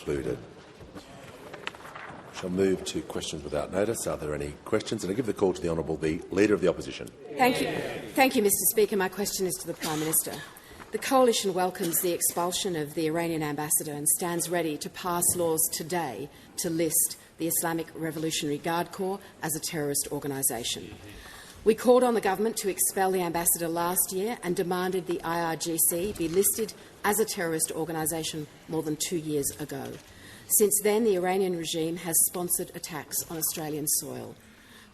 concluded. Shall move to questions without notice. Are there any questions? And I give the call to the Honourable the Leader of the Opposition. Thank you, Mr Speaker. My question is to the Prime Minister. The Coalition welcomes the expulsion of the Iranian ambassador and stands ready to pass laws today to list the Islamic Revolutionary Guard Corps as a terrorist organisation. We called on the government to expel the ambassador last year and demanded the IRGC be listed as a terrorist organisation more than 2 years ago. Since then, the Iranian regime has sponsored attacks on Australian soil.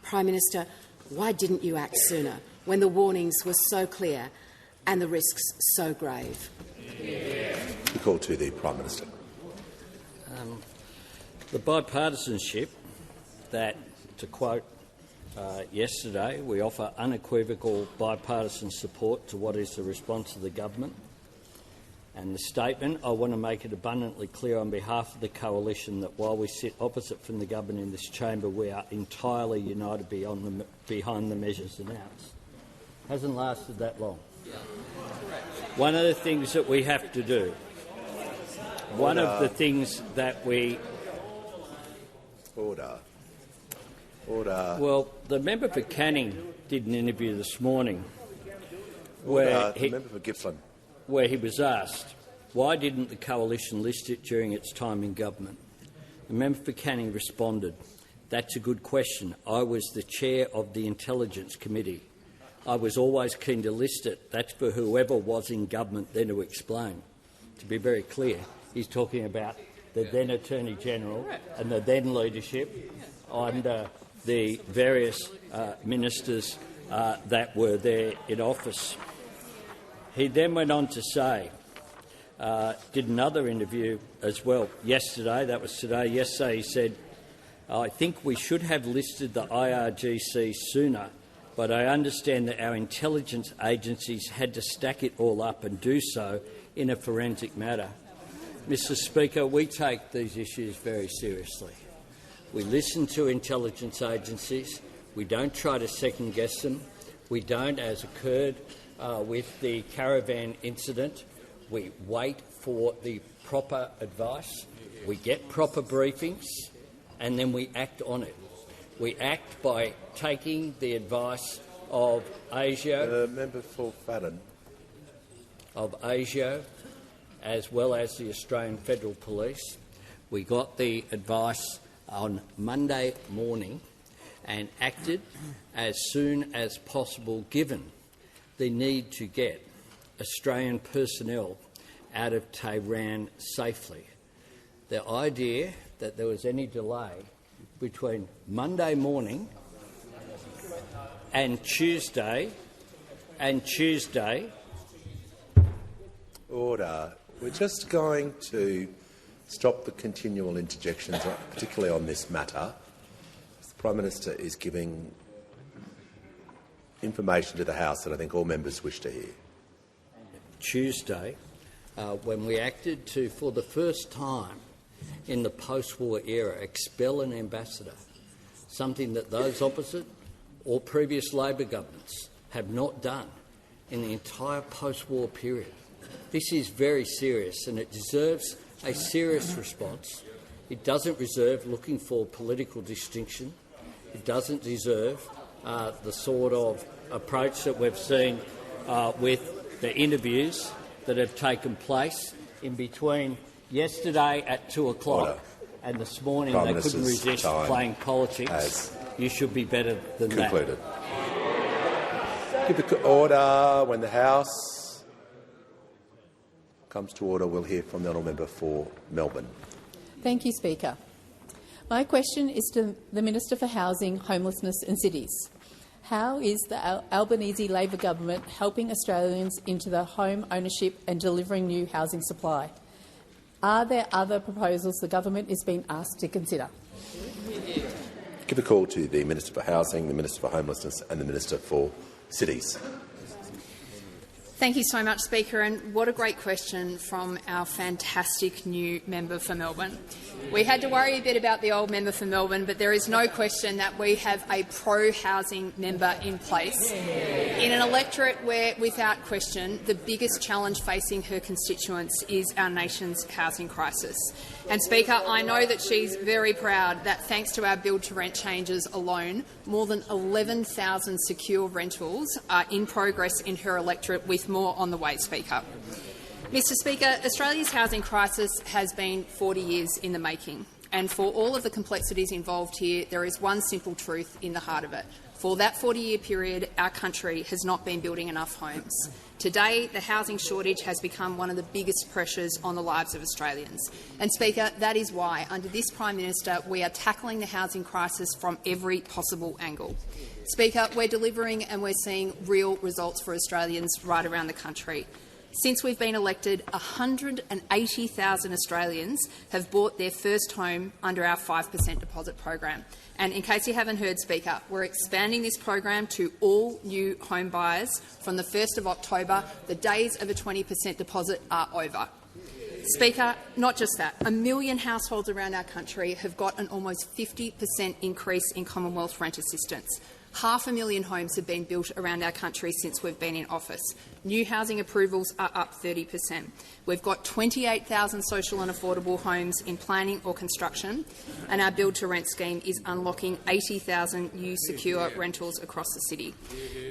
Prime Minister, why didn't you act sooner when the warnings were so clear and the risks so grave? The call to the Prime Minister. The bipartisanship that, to quote yesterday, we offer unequivocal bipartisan support to what is the response of the government. And the statement, I want to make it abundantly clear on behalf of the Coalition that while we sit opposite from the government in this chamber, we are entirely united behind the measures announced. Hasn't lasted that long. One of the things that we have to do, one of the things that we... Order. Well, the member for Canning did an interview this morning The member for Gippsland, where he was asked, why didn't the Coalition list it during its time in government? The member for Canning responded, that's a good question. I was the chair of the Intelligence Committee. I was always keen to list it. That's for whoever was in government then to explain. To be very clear, he's talking about the then Attorney-General and the then leadership under the various ministers that were there in office. He then went on to say, did another interview as well yesterday, that was today, yesterday he said, I think we should have listed the IRGC sooner, but I understand that our intelligence agencies had to stack it all up and do so in a forensic matter. Mr Speaker, we take these issues very seriously. We listen to intelligence agencies. We don't try to second-guess them. We don't, as occurred with the caravan incident, we wait for the proper advice, we get proper briefings, and then we act on it. We act by taking the advice of ASIO, member for Fadden, as well as the Australian Federal Police. We got the advice on Monday morning and acted as soon as possible, given the need to get Australian personnel out of Tehran safely. The idea that there was any delay between Monday morning and Tuesday. Order. We're just going to stop the continual interjections, particularly on this matter. The Prime Minister is giving information to the House that I think all members wish to hear. Tuesday, when we acted to, for the first time in the post-war era, expel an ambassador, something that those opposite or previous Labor governments have not done in the entire post-war period. This is very serious and it deserves a serious response. It doesn't deserve looking for political distinction. It doesn't deserve the sort of approach that we've seen with the interviews that have taken place in between yesterday at 2 o'clock and this morning. They couldn't resist playing politics. You should be better than concluded. Give the order. When the House comes to order, we'll hear from the honourable member for Melbourne. Thank you, Speaker. My question is to the Minister for Housing, Homelessness and Cities. How is the Albanese Labor government helping Australians into the home ownership and delivering new housing supply? Are there other proposals the government is being asked to consider? Give a call to the Minister for Housing, the Minister for Homelessness and the Minister for Cities. Thank you so much, Speaker, and what a great question from our fantastic new member for Melbourne. We had to worry a bit about the old member for Melbourne, but there is no question that we have a pro-housing member in place in an electorate where, without question, the biggest challenge facing her constituents is our nation's housing crisis. And, Speaker, I know that she's very proud that, thanks to our build-to-rent changes alone, more than 11,000 secure rentals are in progress in her electorate, with more on the way, Speaker. Mr Speaker, Australia's housing crisis has been 40 years in the making, and for all of the complexities involved here, there is one simple truth in the heart of it. For that 40-year period, our country has not been building enough homes. Today, the housing shortage has become one of the biggest pressures on the lives of Australians. And, Speaker, that is why, under this Prime Minister, we are tackling the housing crisis from every possible angle. Speaker, we're delivering and we're seeing real results for Australians right around the country. Since we've been elected, 180,000 Australians have bought their first home under our 5% deposit program. And in case you haven't heard, Speaker, we're expanding this program to all new home buyers from the 1st of October. The days of a 20% deposit are over. Speaker, not just that, 1 million households around our country have got an almost 50% increase in Commonwealth rent assistance. 500,000 homes have been built around our country since we've been in office. New housing approvals are up 30%. We've got 28,000 social and affordable homes in planning or construction, and our build-to-rent scheme is unlocking 80,000 new secure rentals across the city.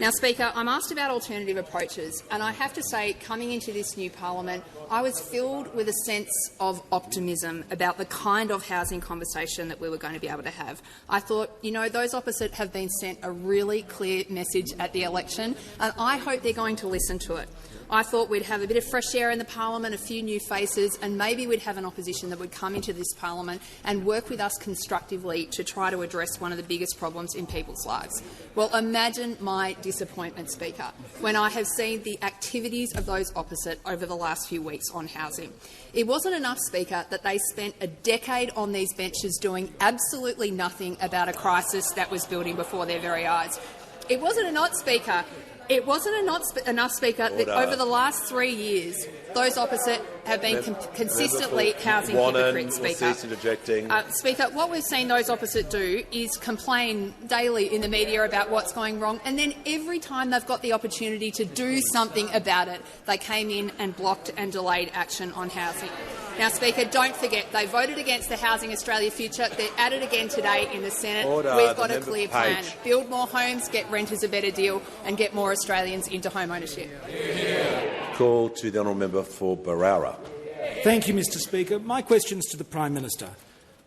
Now, Speaker, I'm asked about alternative approaches, and I have to say, coming into this new parliament, I was filled with a sense of optimism about the kind of housing conversation that we were going to be able to have. I thought, you know, those opposite have been sent a really clear message at the election, and I hope they're going to listen to it. I thought we'd have a bit of fresh air in the parliament, a few new faces, and maybe we'd have an opposition that would come into this parliament and work with us constructively to try to address one of the biggest problems in people's lives. Well, imagine my disappointment, Speaker, when I have seen the activities of those opposite over the last few weeks on housing. It wasn't enough, Speaker, that they spent a decade on these benches doing absolutely nothing about a crisis that was building before their very eyes. It wasn't enough, Speaker. It wasn't enough, Speaker, that over the last 3 years, those opposite have been consistently housing hypocrites, Speaker. Speaker, what we've seen those opposite do is complain daily in the media about what's going wrong, and then every time they've got the opportunity to do something about it, they came in and blocked and delayed action on housing. Now, Speaker, don't forget, they voted against the Housing Australia Future. They're at it again today in the Senate. We've got a clear plan. Build more homes, get renters a better deal, and get more Australians into home ownership. Call to the honourable member for Barara. Thank you, Mr Speaker. My question is to the Prime Minister.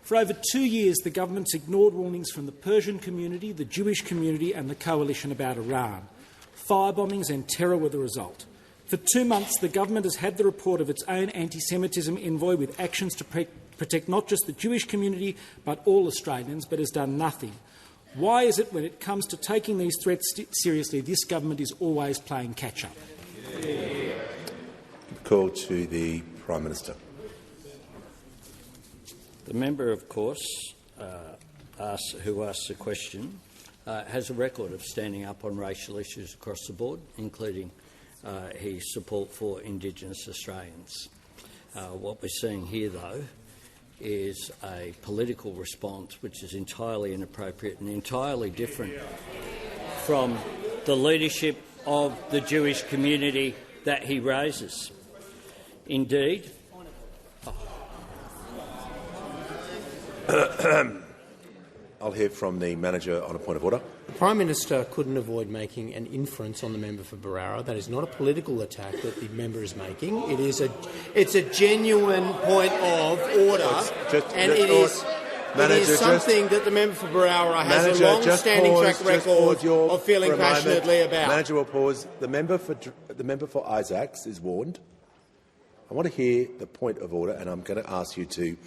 For over 2 years, the government's ignored warnings from the Persian community, the Jewish community and the coalition about Iran. Firebombings and terror were the result. For 2 months, the government has had the report of its own anti-Semitism envoy with actions to protect not just the Jewish community but all Australians, but has done nothing. Why is it when it comes to taking these threats seriously, this government is always playing catch-up? Call to the Prime Minister. The member, of course, who asked the question, has a record of standing up on racial issues across the board, including his support for Indigenous Australians. What we're seeing here, though, is a political response which is entirely inappropriate and entirely different from the leadership of the Jewish community that he raises. Indeed, I'll hear from the manager on a point of order. The Prime Minister couldn't avoid making an inference on the member for Barara. That is not a political attack that the member is making. It's a genuine point of order, it is something that the member for Barara has a long-standing track record of feeling passionately about. Manager will pause. The member for Isaacs is warned. I want to hear the point of order, and I'm going to ask you to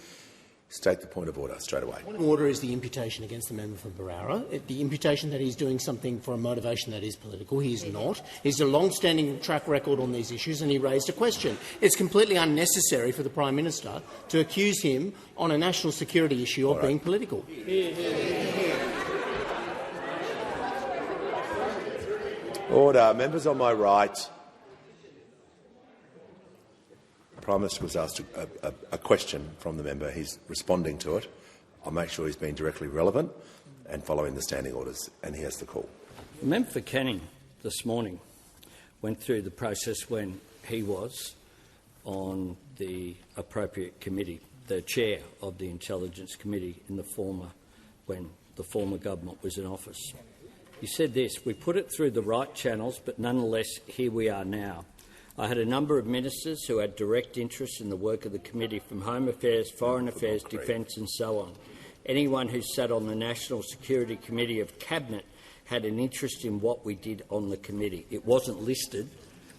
state the point of order straight away. The point of order is the imputation against the member for Barara. The imputation that he's doing something for a motivation that is political. He is not. He's a long-standing track record on these issues, and he raised a question. It's completely unnecessary for the Prime Minister to accuse him on a national security issue of being political. Order. Members on my right. The Prime Minister was asked a question from the member. He's responding to it. I'll make sure he's being directly relevant and following the standing orders, and he has the call. The member for Canning this morning went through the process when he was on the appropriate committee, the chair of the Intelligence Committee when the former government was in office. He said this: "We put it through the right channels, but nonetheless here we are now. I had a number of ministers who had direct interest in the work of the committee, from Home Affairs, Foreign Affairs, Defence and so on. Anyone who sat on the National Security Committee of Cabinet had an interest in what we did on the committee. It wasn't listed,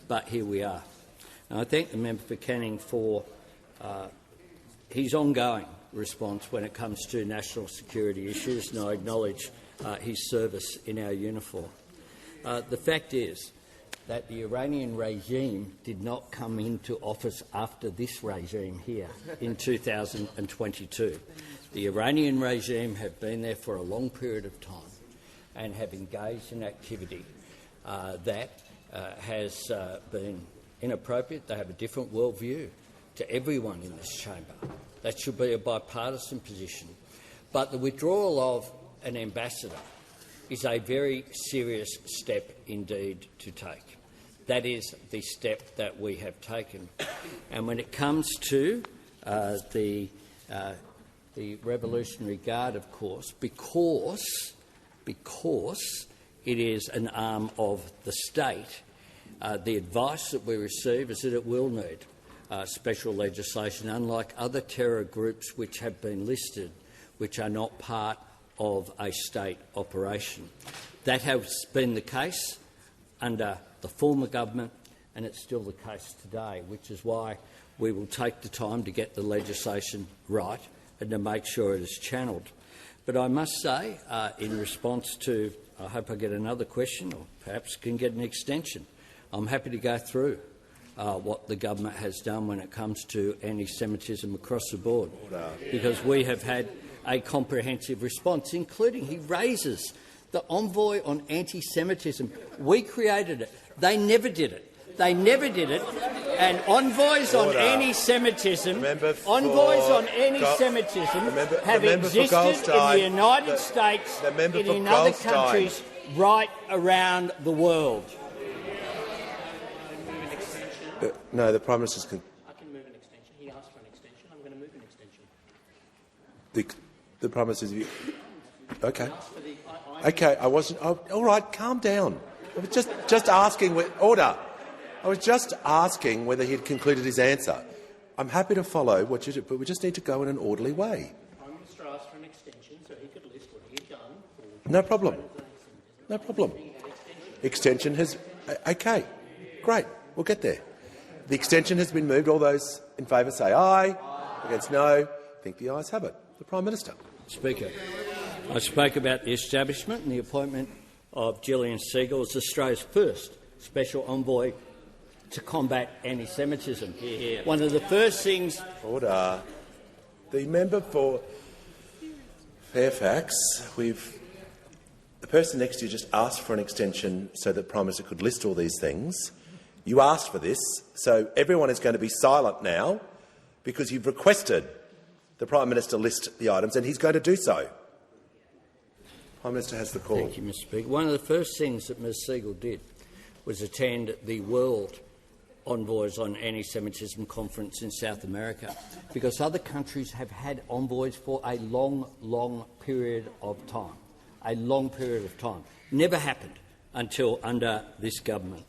but here we are." And I thank the member for Canning for his ongoing response when it comes to national security issues, and I acknowledge his service in our uniform. The fact is that the Iranian regime did not come into office after this regime here in 2022. The Iranian regime have been there for a long period of time and have engaged in activity that has been inappropriate. They have a different worldview to everyone in this chamber. That should be a bipartisan position. But the withdrawal of an ambassador is a very serious step indeed to take. That is the step that we have taken. And when it comes to the Revolutionary Guard, of course, because it is an arm of the state, the advice that we receive is that it will need special legislation, unlike other terror groups which have been listed, which are not part of a state operation. That has been the case under the former government, and it's still the case today, which is why we will take the time to get the legislation right and to make sure it is channelled. But I must say, in response to, I hope I get another question, or perhaps can get an extension, I'm happy to go through what the government has done when it comes to anti-Semitism across the board, because we have had a comprehensive response, including he raises the envoy on anti-Semitism. We created it. They never did it. They never did it. And envoys on anti-Semitism, have existed in the United States and in other countries right around the world. No, the Prime Minister's... I can move an extension. He asked for an extension. I'm going to move an extension. The Prime Minister's... OK. OK, I wasn't... Oh, all right, calm down. I was just asking... Order. I was just asking whether he had concluded his answer. I'm happy to follow what you do, but we just need to go in an orderly way. The Prime Minister asked for an extension so he could list what he had done. No problem. No problem. Extension has... OK, great. We'll get there. The extension has been moved. All those in favour say aye. Against no. I think the ayes have it. The Prime Minister. Speaker, I spoke about the establishment and the appointment of Gillian Segal as Australia's first special envoy to combat anti-Semitism. One of the first things... Order. The member for Fairfax, the person next to you just asked for an extension so that the Prime Minister could list all these things. You asked for this, so everyone is going to be silent now because you've requested the Prime Minister list the items, and he's going to do so. Prime Minister has the call. Thank you, Mr Speaker. One of the first things that Ms Segal did was attend the World Envoys on Anti-Semitism conference in South America, because other countries have had envoys for a long, long period of time. A long period of time. Never happened until under this government.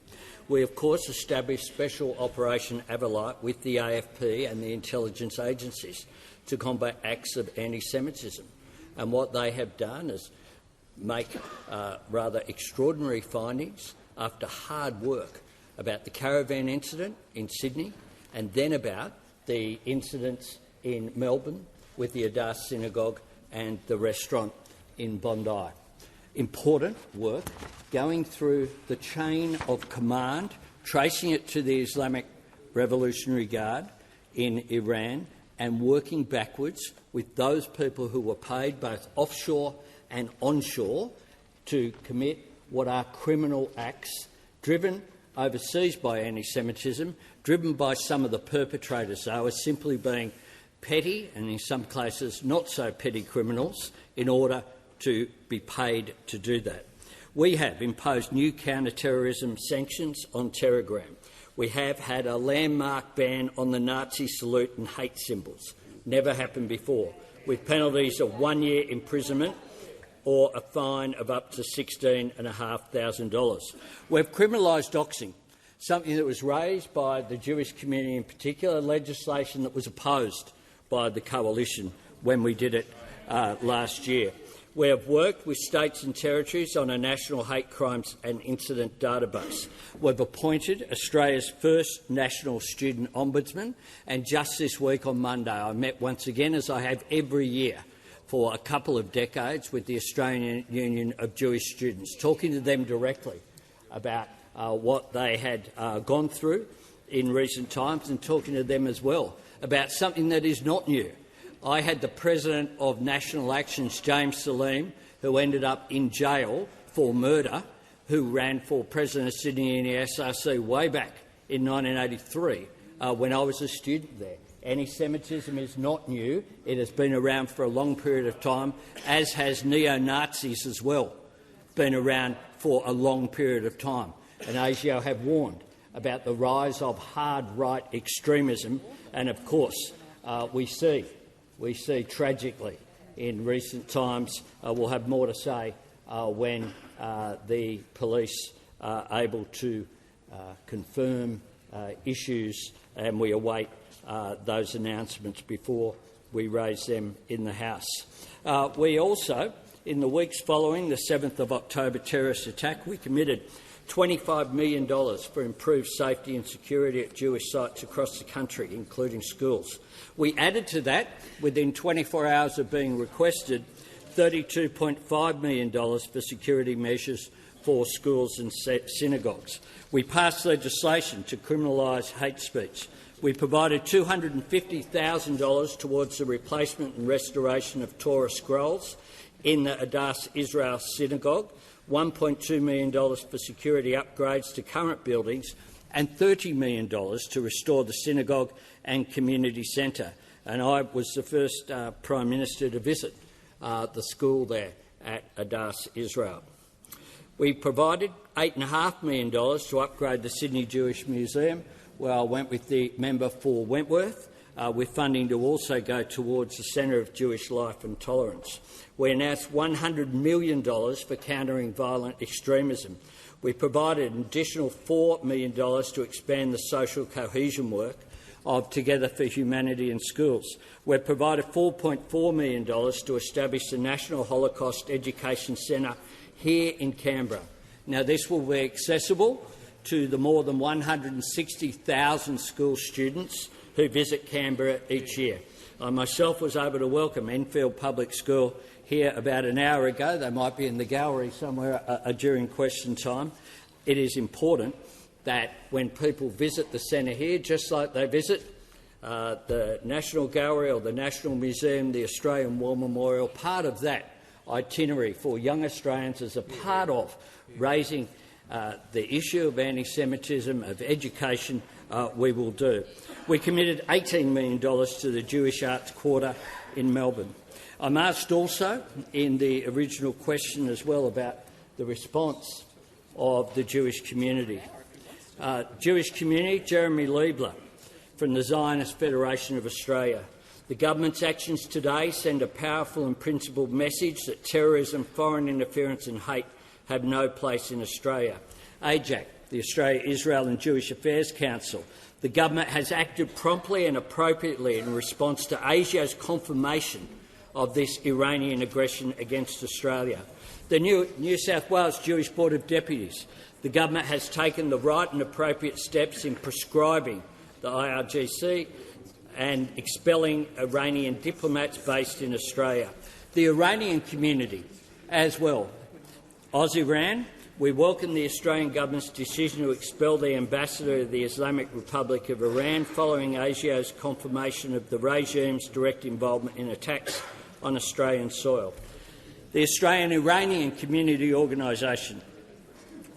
We, of course, established Special Operation Avalite with the AFP and the intelligence agencies to combat acts of anti-Semitism. And what they have done is make rather extraordinary findings after hard work about the caravan incident in Sydney and then about the incidents in Melbourne with the Adass Synagogue and the restaurant in Bondi. Important work going through the chain of command, tracing it to the Islamic Revolutionary Guard in Iran and working backwards with those people who were paid both offshore and onshore to commit what are criminal acts driven overseas by anti-Semitism, driven by some of the perpetrators, though, as simply being petty and, in some cases, not so petty criminals in order to be paid to do that. We have imposed new counter-terrorism sanctions on Telegram. We have had a landmark ban on the Nazi salute and hate symbols. Never happened before, with penalties of 1 year imprisonment or a fine of up to $16,500. We've criminalised doxing, something that was raised by the Jewish community in particular, legislation that was opposed by the Coalition when we did it last year. We have worked with states and territories on a national hate crimes and incident database. We've appointed Australia's first national student ombudsman, and just this week on Monday I met once again, as I have every year for a couple of decades, with the Australian Union of Jewish Students, talking to them directly about what they had gone through in recent times, and talking to them as well about something that is not new. I had the President of National Actions, James Salim, who ended up in jail for murder, who ran for President of Sydney in the SRC way back in 1983 when I was a student there. Anti-Semitism is not new. It has been around for a long period of time, as has neo-Nazis as well, been around for a long period of time. And ASIO have warned about the rise of hard right extremism, and of course we see tragically in recent times, we'll have more to say when the police are able to confirm issues, and we await those announcements before we raise them in the House. We also, in the weeks following the 7th of October terrorist attack, we committed $25 million for improved safety and security at Jewish sites across the country, including schools. We added to that, within 24 hours of being requested, $32.5 million for security measures for schools and synagogues. We passed legislation to criminalise hate speech. We provided $250,000 towards the replacement and restoration of Torah scrolls in the Adass Israel Synagogue, $1.2 million for security upgrades to current buildings, and $30 million to restore the synagogue and community centre. And I was the first Prime Minister to visit the school there at Adass Israel. We provided $8.5 million to upgrade the Sydney Jewish Museum, where I went with the member for Wentworth, with funding to also go towards the Centre of Jewish Life and Tolerance. We announced $100 million for countering violent extremism. We provided an additional $4 million to expand the social cohesion work of Together for Humanity in schools. We provided $4.4 million to establish the National Holocaust Education Centre here in Canberra. Now, this will be accessible to the more than 160,000 school students who visit Canberra each year. I myself was able to welcome Enfield Public School here about an hour ago. They might be in the gallery somewhere during question time. It is important that when people visit the centre here, just like they visit the National Gallery or the National Museum, the Australian War Memorial, part of that itinerary for young Australians as a part of raising the issue of anti-Semitism, of education, we will do. We committed $18 million to the Jewish Arts Quarter in Melbourne. I'm asked also in the original question as well about the response of the Jewish community. Jewish community, Jeremy Liebler from the Zionist Federation of Australia. The government's actions today send a powerful and principled message that terrorism, foreign interference and hate have no place in Australia. AJAC, the Australia, Israel and Jewish Affairs Council. The government has acted promptly and appropriately in response to ASIO's confirmation of this Iranian aggression against Australia. The New South Wales Jewish Board of Deputies. The government has taken the right and appropriate steps in prescribing the IRGC and expelling Iranian diplomats based in Australia. The Iranian community as well. Aussiran, we welcome the Australian government's decision to expel the ambassador of the Islamic Republic of Iran following ASIO's confirmation of the regime's direct involvement in attacks on Australian soil. The Australian Iranian Community Organisation.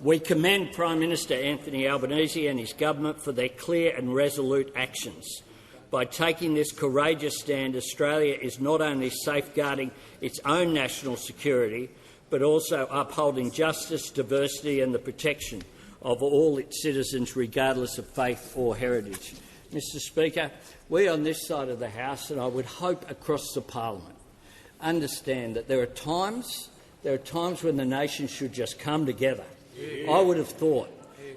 We commend Prime Minister Anthony Albanese and his government for their clear and resolute actions. By taking this courageous stand, Australia is not only safeguarding its own national security, but also upholding justice, diversity and the protection of all its citizens, regardless of faith or heritage. Mr Speaker, we on this side of the House, and I would hope across the parliament, understand that there are times when the nation should just come together. I would have thought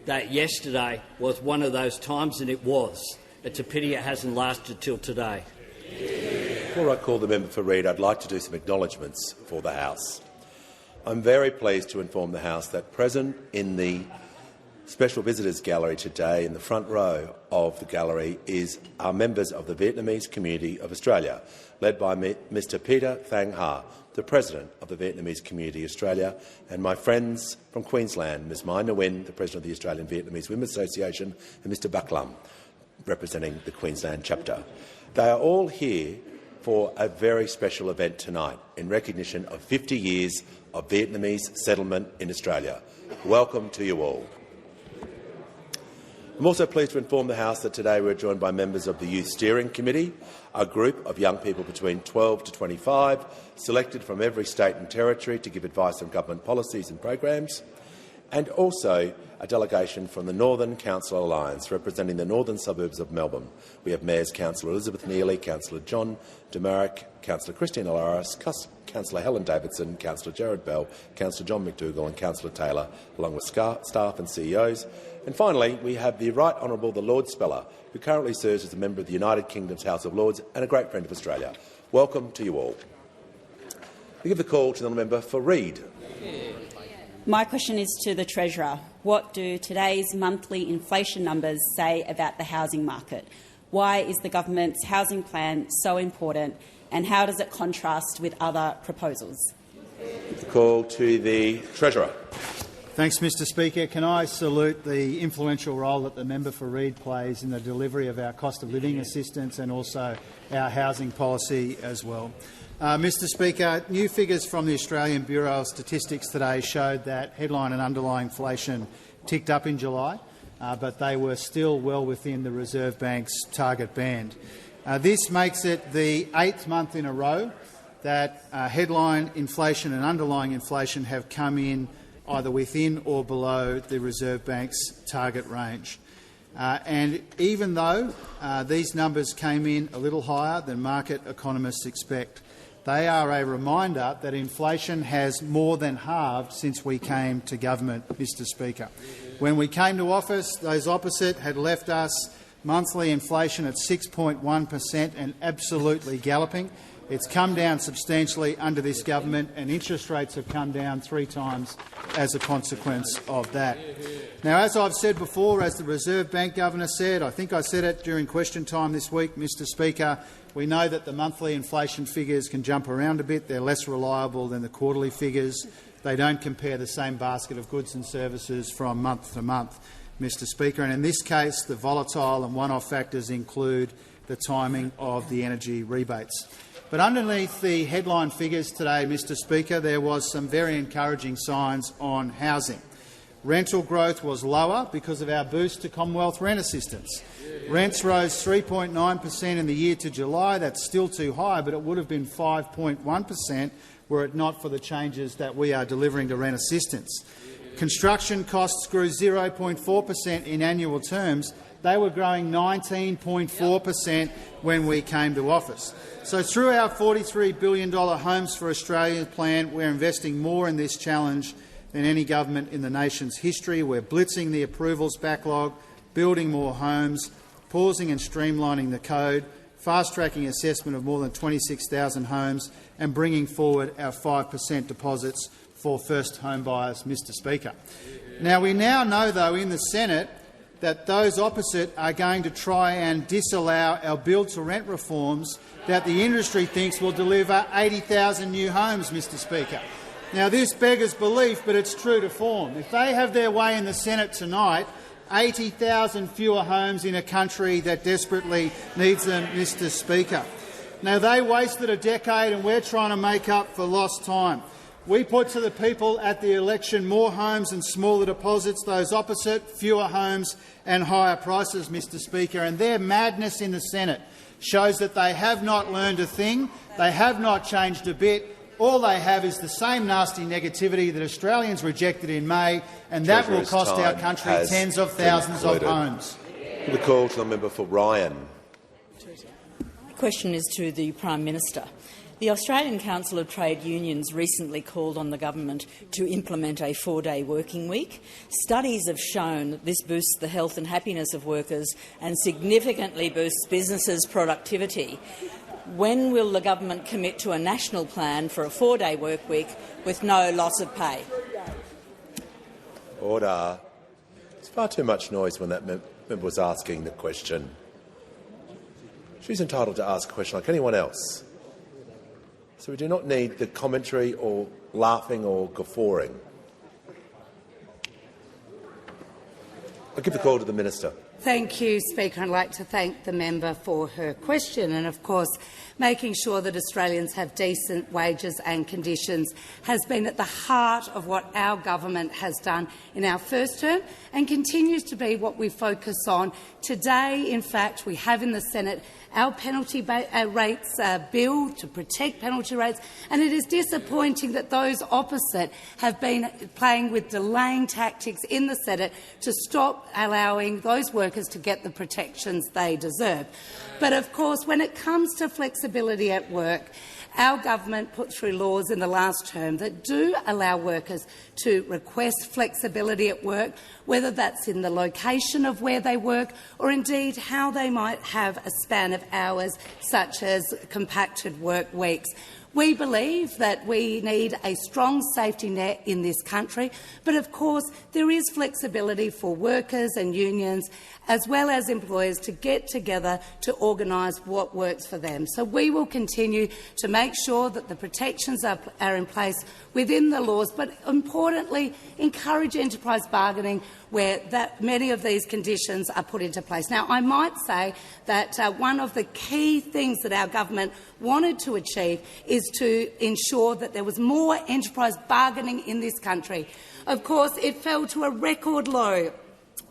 that yesterday was one of those times, and it was. It's a pity it hasn't lasted till today. Before I call the member for Reid, I'd like to do some acknowledgements for the House. I'm very pleased to inform the House that present in the Special Visitors Gallery today, in the front row of the gallery, are members of the Vietnamese community of Australia, led by Mr Peter Thang Ha, the President of the Vietnamese Community Australia, and my friends from Queensland, Ms Mai Nguyen, the President of the Australian Vietnamese Women's Association, and Mr Bac Lam, representing the Queensland chapter. They are all here for a very special event tonight in recognition of 50 years of Vietnamese settlement in Australia. Welcome to you all. I'm also pleased to inform the House that today we're joined by members of the Youth Steering Committee, a group of young people between 12 to 25, selected from every state and territory to give advice on government policies and programs, and also a delegation from the Northern Council Alliance, representing the northern suburbs of Melbourne. We have Mayors Councillor Elizabeth Neely, Councillor John Demarick, Councillor Christine Alaris, Councillor Helen Davidson, Councillor Jared Bell, Councillor John McDougall and Councillor Taylor, along with staff and CEOs. And finally, we have the Right Honourable the Lord Speller, who currently serves as a member of the United Kingdom's House of Lords and a great friend of Australia. Welcome to you all. We give the call to the member for Reid. My question is to the Treasurer. What do today's monthly inflation numbers say about the housing market? Why is the government's housing plan so important, and how does it contrast with other proposals? The call to the Treasurer. Thanks, Mr Speaker. Can I salute the influential role that the member for Reid plays in the delivery of our cost of living assistance and also our housing policy as well. Mr Speaker, new figures from the Australian Bureau of Statistics today showed that headline and underlying inflation ticked up in July, but they were still well within the Reserve Bank's target band. This makes it the 8th month in a row that headline inflation and underlying inflation have come in either within or below the Reserve Bank's target range. And even though these numbers came in a little higher than market economists expect, they are a reminder that inflation has more than halved since we came to government, Mr Speaker. When we came to office, those opposite had left us monthly inflation at 6.1% and absolutely galloping. It's come down substantially under this government, and interest rates have come down 3 times as a consequence of that. Now, as I've said before, as the Reserve Bank Governor said, I think I said it during question time this week, Mr Speaker, we know that the monthly inflation figures can jump around a bit. They're less reliable than the quarterly figures. They don't compare the same basket of goods and services from month to month, Mr Speaker. And in this case, the volatile and one-off factors include the timing of the energy rebates. But underneath the headline figures today, Mr Speaker, there was some very encouraging signs on housing. Rental growth was lower because of our boost to Commonwealth rent assistance. Rents rose 3.9% in the year to July. That's still too high, but it would have been 5.1% were it not for the changes that we are delivering to rent assistance. Construction costs grew 0.4% in annual terms. They were growing 19.4% when we came to office. So through our $43 billion Homes for Australia plan, we're investing more in this challenge than any government in the nation's history. We're blitzing the approvals backlog, building more homes, pausing and streamlining the code, fast-tracking assessment of more than 26,000 homes and bringing forward our 5% deposits for first home buyers, Mr Speaker. Now, we now know, though, in the Senate that those opposite are going to try and disallow our build-to-rent reforms that the industry thinks will deliver 80,000 new homes, Mr Speaker. Now, this beggars belief, but it's true to form. If they have their way in the Senate tonight, 80,000 fewer homes in a country that desperately needs them, Mr Speaker. Now, they wasted a decade and we're trying to make up for lost time. We put to the people at the election more homes and smaller deposits, those opposite fewer homes and higher prices, Mr Speaker, and their madness in the Senate shows that they have not learned a thing, they have not changed a bit. All they have is the same nasty negativity that Australians rejected in May, and that will cost our country tens of thousands of homes. The call to the member for Ryan. The question is to the Prime Minister. The Australian Council of Trade Unions recently called on the government to implement a 4-day working week. Studies have shown that this boosts the health and happiness of workers and significantly boosts businesses' productivity. When will the government commit to a national plan for a 4-day work week with no loss of pay? Order. There's far too much noise when that member was asking the question. She's entitled to ask a question like anyone else. So we do not need the commentary or laughing or guffawing. I'll give the call to the Minister. Thank you, Speaker. I'd like to thank the member for her question. And, of course, making sure that Australians have decent wages and conditions has been at the heart of what our government has done in our first term and continues to be what we focus on. Today, in fact, we have in the Senate our penalty rates bill to protect penalty rates, and it is disappointing that those opposite have been playing with delaying tactics in the Senate to stop allowing those workers to get the protections they deserve. But, of course, when it comes to flexibility at work, our government put through laws in the last term that do allow workers to request flexibility at work, whether that's in the location of where they work or indeed how they might have a span of hours, such as compacted work weeks. We believe that we need a strong safety net in this country, but of course there is flexibility for workers and unions as well as employers to get together to organise what works for them. So we will continue to make sure that the protections are in place within the laws, but importantly encourage enterprise bargaining where many of these conditions are put into place. Now, I might say that one of the key things that our government wanted to achieve is to ensure that there was more enterprise bargaining in this country. Of course, it fell to a record low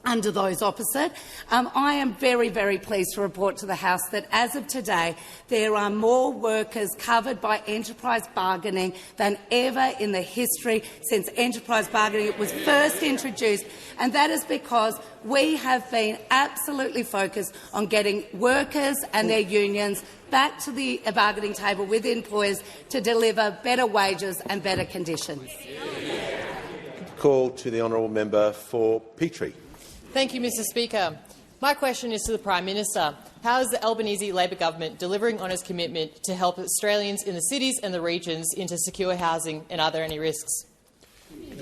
under those opposite. I am very, very pleased to report to the House that as of today there are more workers covered by enterprise bargaining than ever in the history since enterprise bargaining was first introduced, and that is because we have been absolutely focused on getting workers and their unions back to the bargaining table with employers to deliver better wages and better conditions. Call to the honourable member for Petrie. Thank you, Mr Speaker. My question is to the Prime Minister. How is the Albanese Labor government delivering on its commitment to help Australians in the cities and the regions into secure housing, and are there any risks?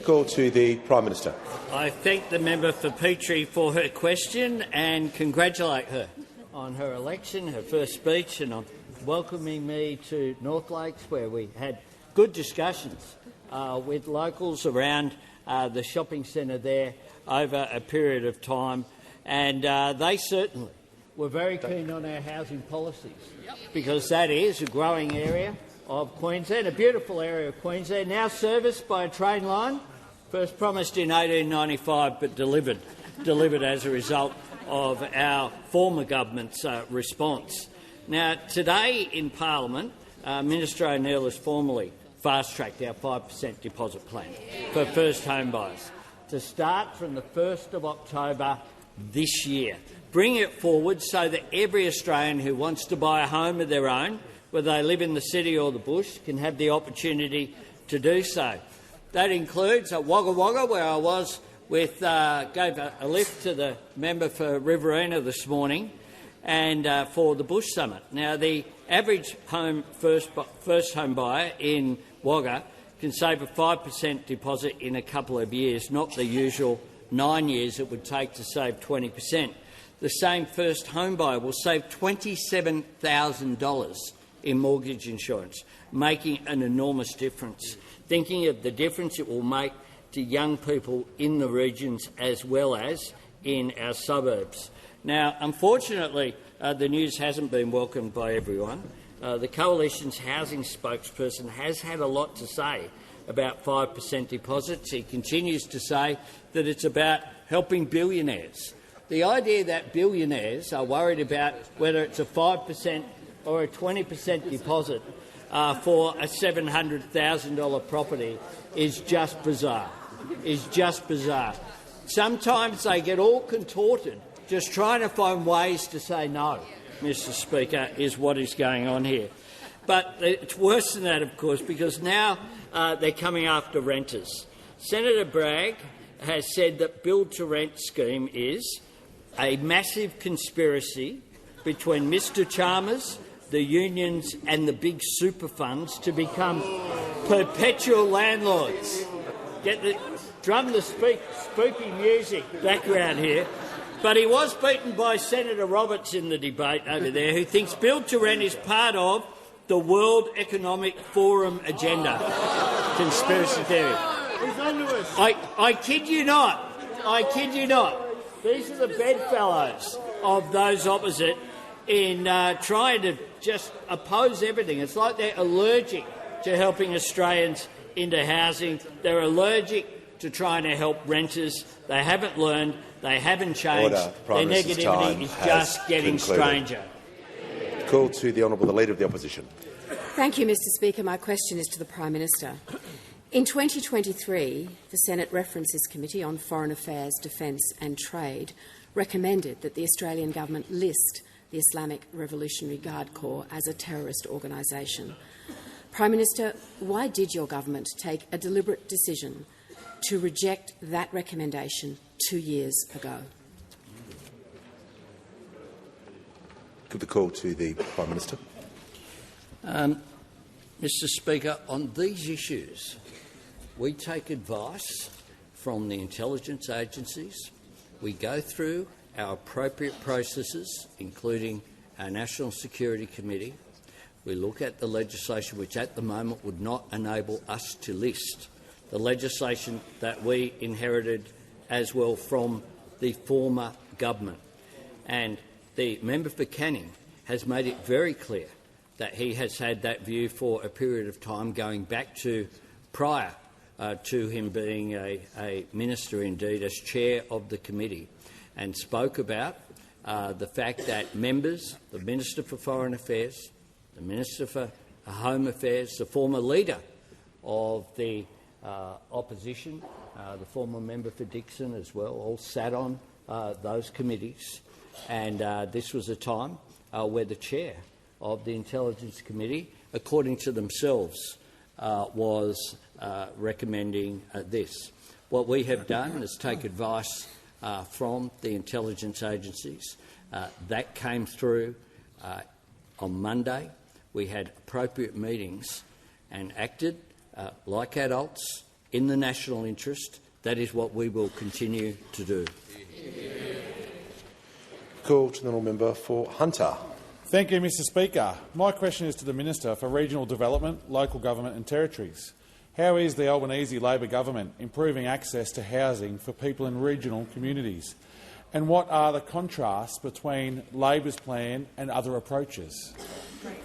Call to the Prime Minister. I thank the member for Petrie for her question and congratulate her on her election, her first speech, and on welcoming me to North Lakes, where we had good discussions with locals around the shopping centre there over a period of time, and they certainly were very keen on our housing policies, because that is a growing area of Queensland, a beautiful area of Queensland, now serviced by a train line, first promised in 1895 but delivered as a result of our former government's response. Now, today in Parliament, Minister O'Neill has formally fast-tracked our 5% deposit plan for first home buyers to start from the 1st of October this year. Bring it forward so that every Australian who wants to buy a home of their own, whether they live in the city or the bush, can have the opportunity to do so. That includes at Wagga Wagga, where I was with, gave a lift to the member for Riverina this morning, and for the Bush Summit. Now, the average first home buyer in Wagga can save a 5% deposit in a couple of years, not the usual 9 years it would take to save 20%. The same first home buyer will save $27,000 in mortgage insurance, making an enormous difference. Thinking of the difference it will make to young people in the regions as well as in our suburbs. Now, unfortunately, the news hasn't been welcomed by everyone. The Coalition's housing spokesperson has had a lot to say about 5% deposits. He continues to say that it's about helping billionaires. The idea that billionaires are worried about whether it's a 5% or a 20% deposit for a $700,000 property is just bizarre. Sometimes they get all contorted just trying to find ways to say no, Mr Speaker, is what is going on here. But it's worse than that, of course, because now they're coming after renters. Senator Bragg has said that build-to-rent scheme is a massive conspiracy between Mr Chalmers, the unions and the big super funds to become perpetual landlords. Drum the spooky music background here. But he was beaten by Senator Roberts in the debate over there, who thinks build-to-rent is part of the World Economic Forum agenda. Conspiracy theory. I kid you not. These are the bedfellows of those opposite in trying to just oppose everything. It's like they're allergic to helping Australians into housing. They're allergic to trying to help renters. They haven't learned. They haven't changed. Their negativity is just getting stranger. Call to the Honourable the Leader of the Opposition. Thank you, Mr Speaker. My question is to the Prime Minister. In 2023, the Senate References Committee on Foreign Affairs, Defence and Trade recommended that the Australian government list the Islamic Revolutionary Guard Corps as a terrorist organisation. Prime Minister, why did your government take a deliberate decision to reject that recommendation 2 years ago? Give the call to the Prime Minister. Mr Speaker, on these issues, we take advice from the intelligence agencies. We go through our appropriate processes, including our National Security Committee. We look at the legislation which at the moment would not enable us to list, the legislation that we inherited as well from the former government. And the member for Canning has made it very clear that he has had that view for a period of time, going back to prior to him being a minister, indeed, as chair of the committee, and spoke about the fact that members, the Minister for Foreign Affairs, the Minister for Home Affairs, the former leader of the opposition, the former member for Dixon as well, all sat on those committees. And this was a time where the chair of the Intelligence Committee, according to themselves, was recommending this. What we have done is take advice from the intelligence agencies. That came through on Monday. We had appropriate meetings and acted like adults in the national interest. That is what we will continue to do. Call to the honourable member for Hunter. Thank you, Mr Speaker. My question is to the Minister for Regional Development, Local Government and Territories. How is the Albanese Labor government improving access to housing for people in regional communities? And what are the contrasts between Labor's plan and other approaches?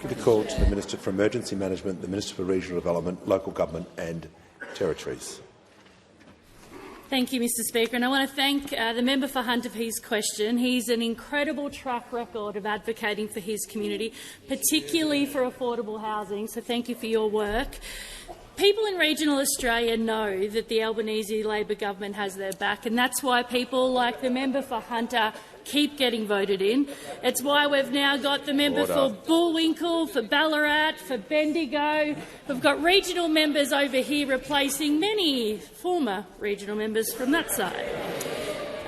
Give the call to the Minister for Emergency Management, the Minister for Regional Development, Local Government and Territories. Thank you, Mr Speaker. And I want to thank the member for Hunter for his question. He's an incredible track record of advocating for his community, particularly for affordable housing, so thank you for your work. People in regional Australia know that the Albanese Labor government has their back, and that's why people like the member for Hunter keep getting voted in. It's why we've now got the member for Bullwinkle, for Ballarat, for Bendigo. We've got regional members over here replacing many former regional members from that side.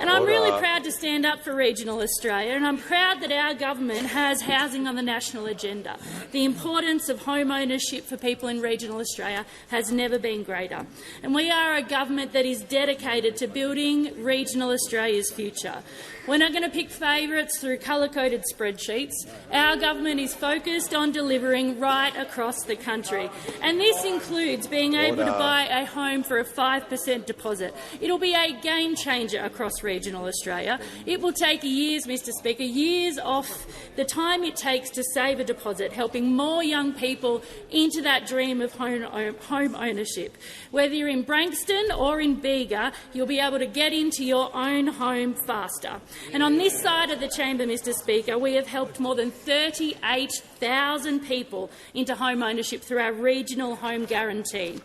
And I'm really proud to stand up for regional Australia, and I'm proud that our government has housing on the national agenda. The importance of home ownership for people in regional Australia has never been greater. And we are a government that is dedicated to building regional Australia's future. We're not going to pick favourites through colour-coded spreadsheets. Our government is focused on delivering right across the country. And this includes being able to buy a home for a 5% deposit. It'll be a game-changer across regional regional Australia. It will take years, Mr Speaker, years off the time it takes to save a deposit, helping more young people into that dream of home ownership. Whether you're in Branxton or in Bega, you'll be able to get into your own home faster. And on this side of the chamber, Mr Speaker, we have helped more than 38,000 people into home ownership through our regional home guarantee.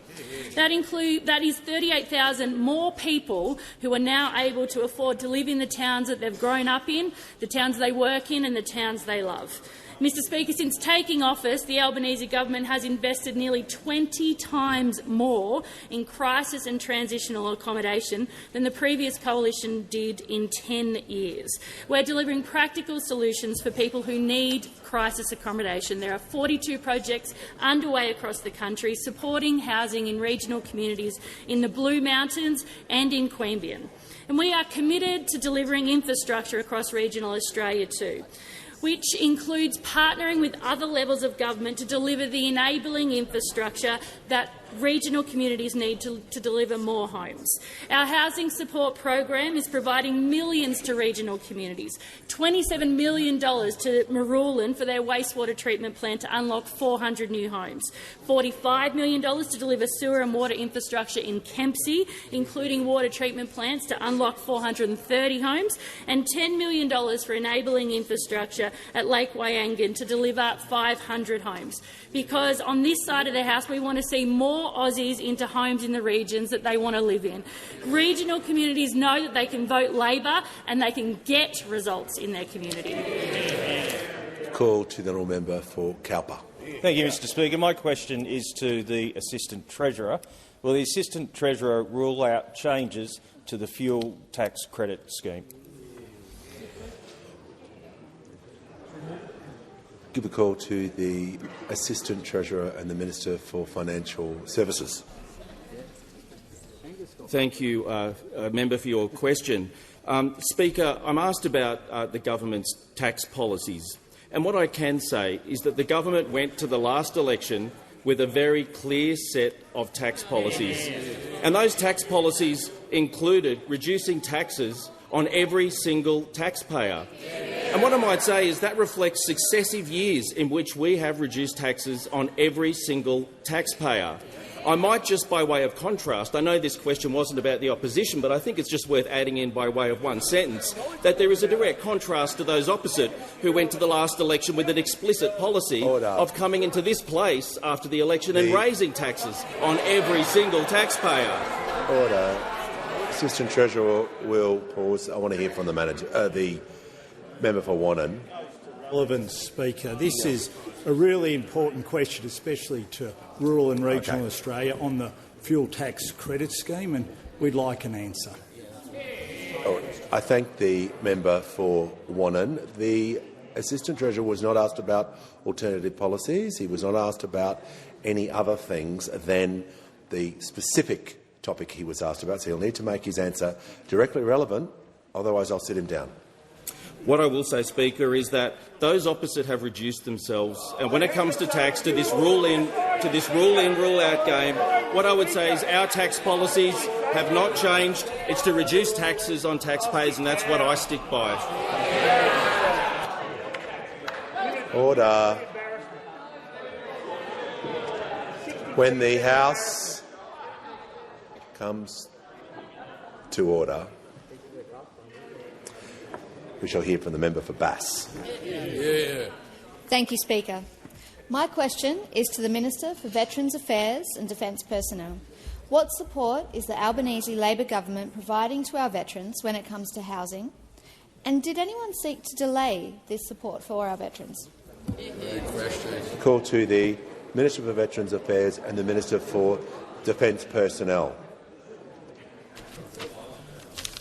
That is 38,000 more people who are now able to afford to live in the towns that they've grown up in, the towns they work in and the towns they love. Mr Speaker, since taking office, the Albanese government has invested nearly 20 times more in crisis and transitional accommodation than the previous coalition did in 10 years. We're delivering practical solutions for people who need crisis accommodation. There are 42 projects underway across the country supporting housing in regional communities in the Blue Mountains and in Queanbeyan. And we are committed to delivering infrastructure across regional Australia too, which includes partnering with other levels of government to deliver the enabling infrastructure that regional communities need to deliver more homes. Our housing support program is providing millions to regional communities, $27 million to Marulan for their wastewater treatment plant to unlock 400 new homes, $45 million to deliver sewer and water infrastructure in Kempsey, including water treatment plants to unlock 430 homes, and $10 million for enabling infrastructure at Lake Wyangan to deliver 500 homes. Because on this side of the House we want to see more Aussies into homes in the regions that they want to live in. Regional communities know that they can vote Labor and they can get results in their community. Call to the honourable member for Cowper. Thank you, Mr Speaker. My question is to the Assistant Treasurer. Will the Assistant Treasurer rule out changes to the fuel tax credit scheme? Give a call to the Assistant Treasurer and the Minister for Financial Services. Thank you, Member, for your question. Speaker, I'm asked about the government's tax policies, and what I can say is that the government went to the last election with a very clear set of tax policies, and those tax policies included reducing taxes on every single taxpayer. And what I might say is that reflects successive years in which we have reduced taxes on every single taxpayer. I might just, by way of contrast, I know this question wasn't about the opposition, but I think it's just worth adding in by way of one sentence, that there is a direct contrast to those opposite who went to the last election with an explicit policy of coming into this place after the election and raising taxes on every single taxpayer. Order. Assistant Treasurer will pause. I want to hear from the the member for Wannon. Relevant, Speaker. This is a really important question, especially to rural and regional Australia, on the fuel tax credit scheme, and we'd like an answer. I thank the member for Wannon. The Assistant Treasurer was not asked about alternative policies. He was not asked about any other things than the specific topic he was asked about, so he'll need to make his answer directly relevant, otherwise I'll sit him down. What I will say, Speaker, is that those opposite have reduced themselves, and when it comes to tax, to this rule-in, rule-out game, what I would say is our tax policies have not changed. It's to reduce taxes on taxpayers, and that's what I stick by. Order. When the House comes to order, we shall hear from the member for Bass. Thank you, Speaker. My question is to the Minister for Veterans Affairs and Defence Personnel. What support is the Albanese Labor government providing to our veterans when it comes to housing? And did anyone seek to delay this support for our veterans? Call to the Minister for Veterans Affairs and the Minister for Defence Personnel.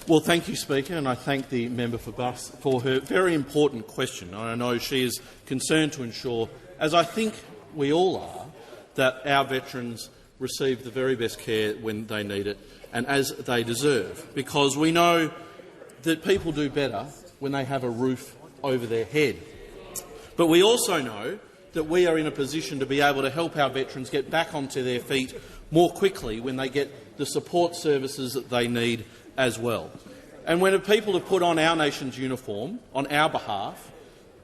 Well, thank you, Speaker, and I thank the member for Bass for her very important question. I know she is concerned to ensure, as I think we all are, that our veterans receive the very best care when they need it and as they deserve, because we know that people do better when they have a roof over their head. But we also know that we are in a position to be able to help our veterans get back onto their feet more quickly when they get the support services that they need as well. And when people have put on our nation's uniform on our behalf,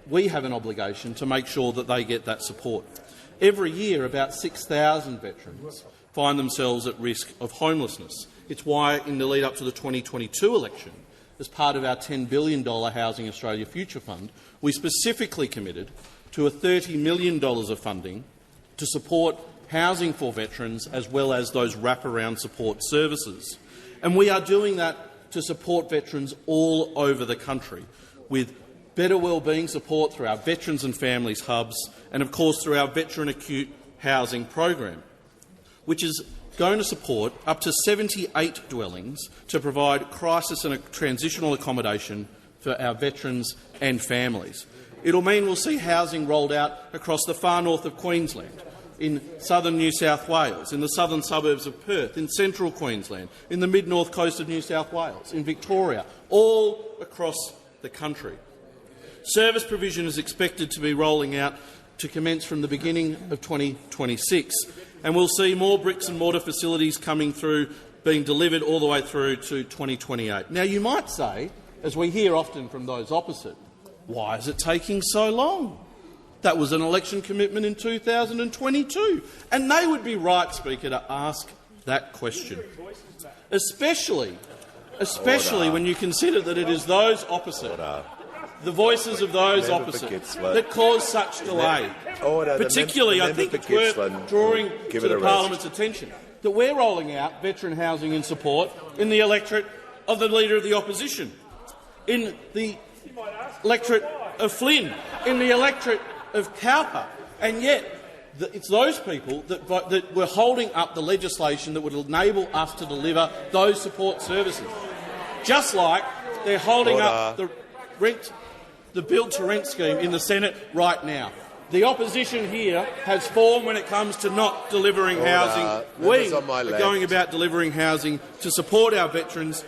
we have an obligation to make sure that they get that support. Every year, about 6,000 veterans find themselves at risk of homelessness. It's why, in the lead-up to the 2022 election, as part of our $10 billion Housing Australia Future Fund, we specifically committed to $30 million of funding to support housing for veterans as well as those wraparound support services. And we are doing that to support veterans all over the country, with better wellbeing support through our Veterans and Families hubs and, of course, through our Veteran Acute Housing program, which is going to support up to 78 dwellings to provide crisis and transitional accommodation for our veterans and families. It'll mean we'll see housing rolled out across the far north of Queensland, in southern New South Wales, in the southern suburbs of Perth, in central Queensland, in the mid-north coast of New South Wales, in Victoria, all across the country. Service provision is expected to be rolling out to commence from the beginning of 2026, and we'll see more bricks and mortar facilities coming through, being delivered all the way through to 2028. Now, you might say, as we hear often from those opposite, why is it taking so long? That was an election commitment in 2022. And they would be right, Speaker, to ask that question, especially when you consider that it is those opposite, the voices of those opposite, that cause such delay. Particularly, I think it's worth drawing to the Parliament's attention that we're rolling out veteran housing in support in the electorate of the Leader of the Opposition, in the electorate of Flynn, in the electorate of Cowper, and yet it's those people that were holding up the legislation that would enable us to deliver those support services. Just like they're holding up the build-to-rent scheme in the Senate right now. The opposition here has form when it comes to not delivering housing. We are going about delivering housing to support our veterans.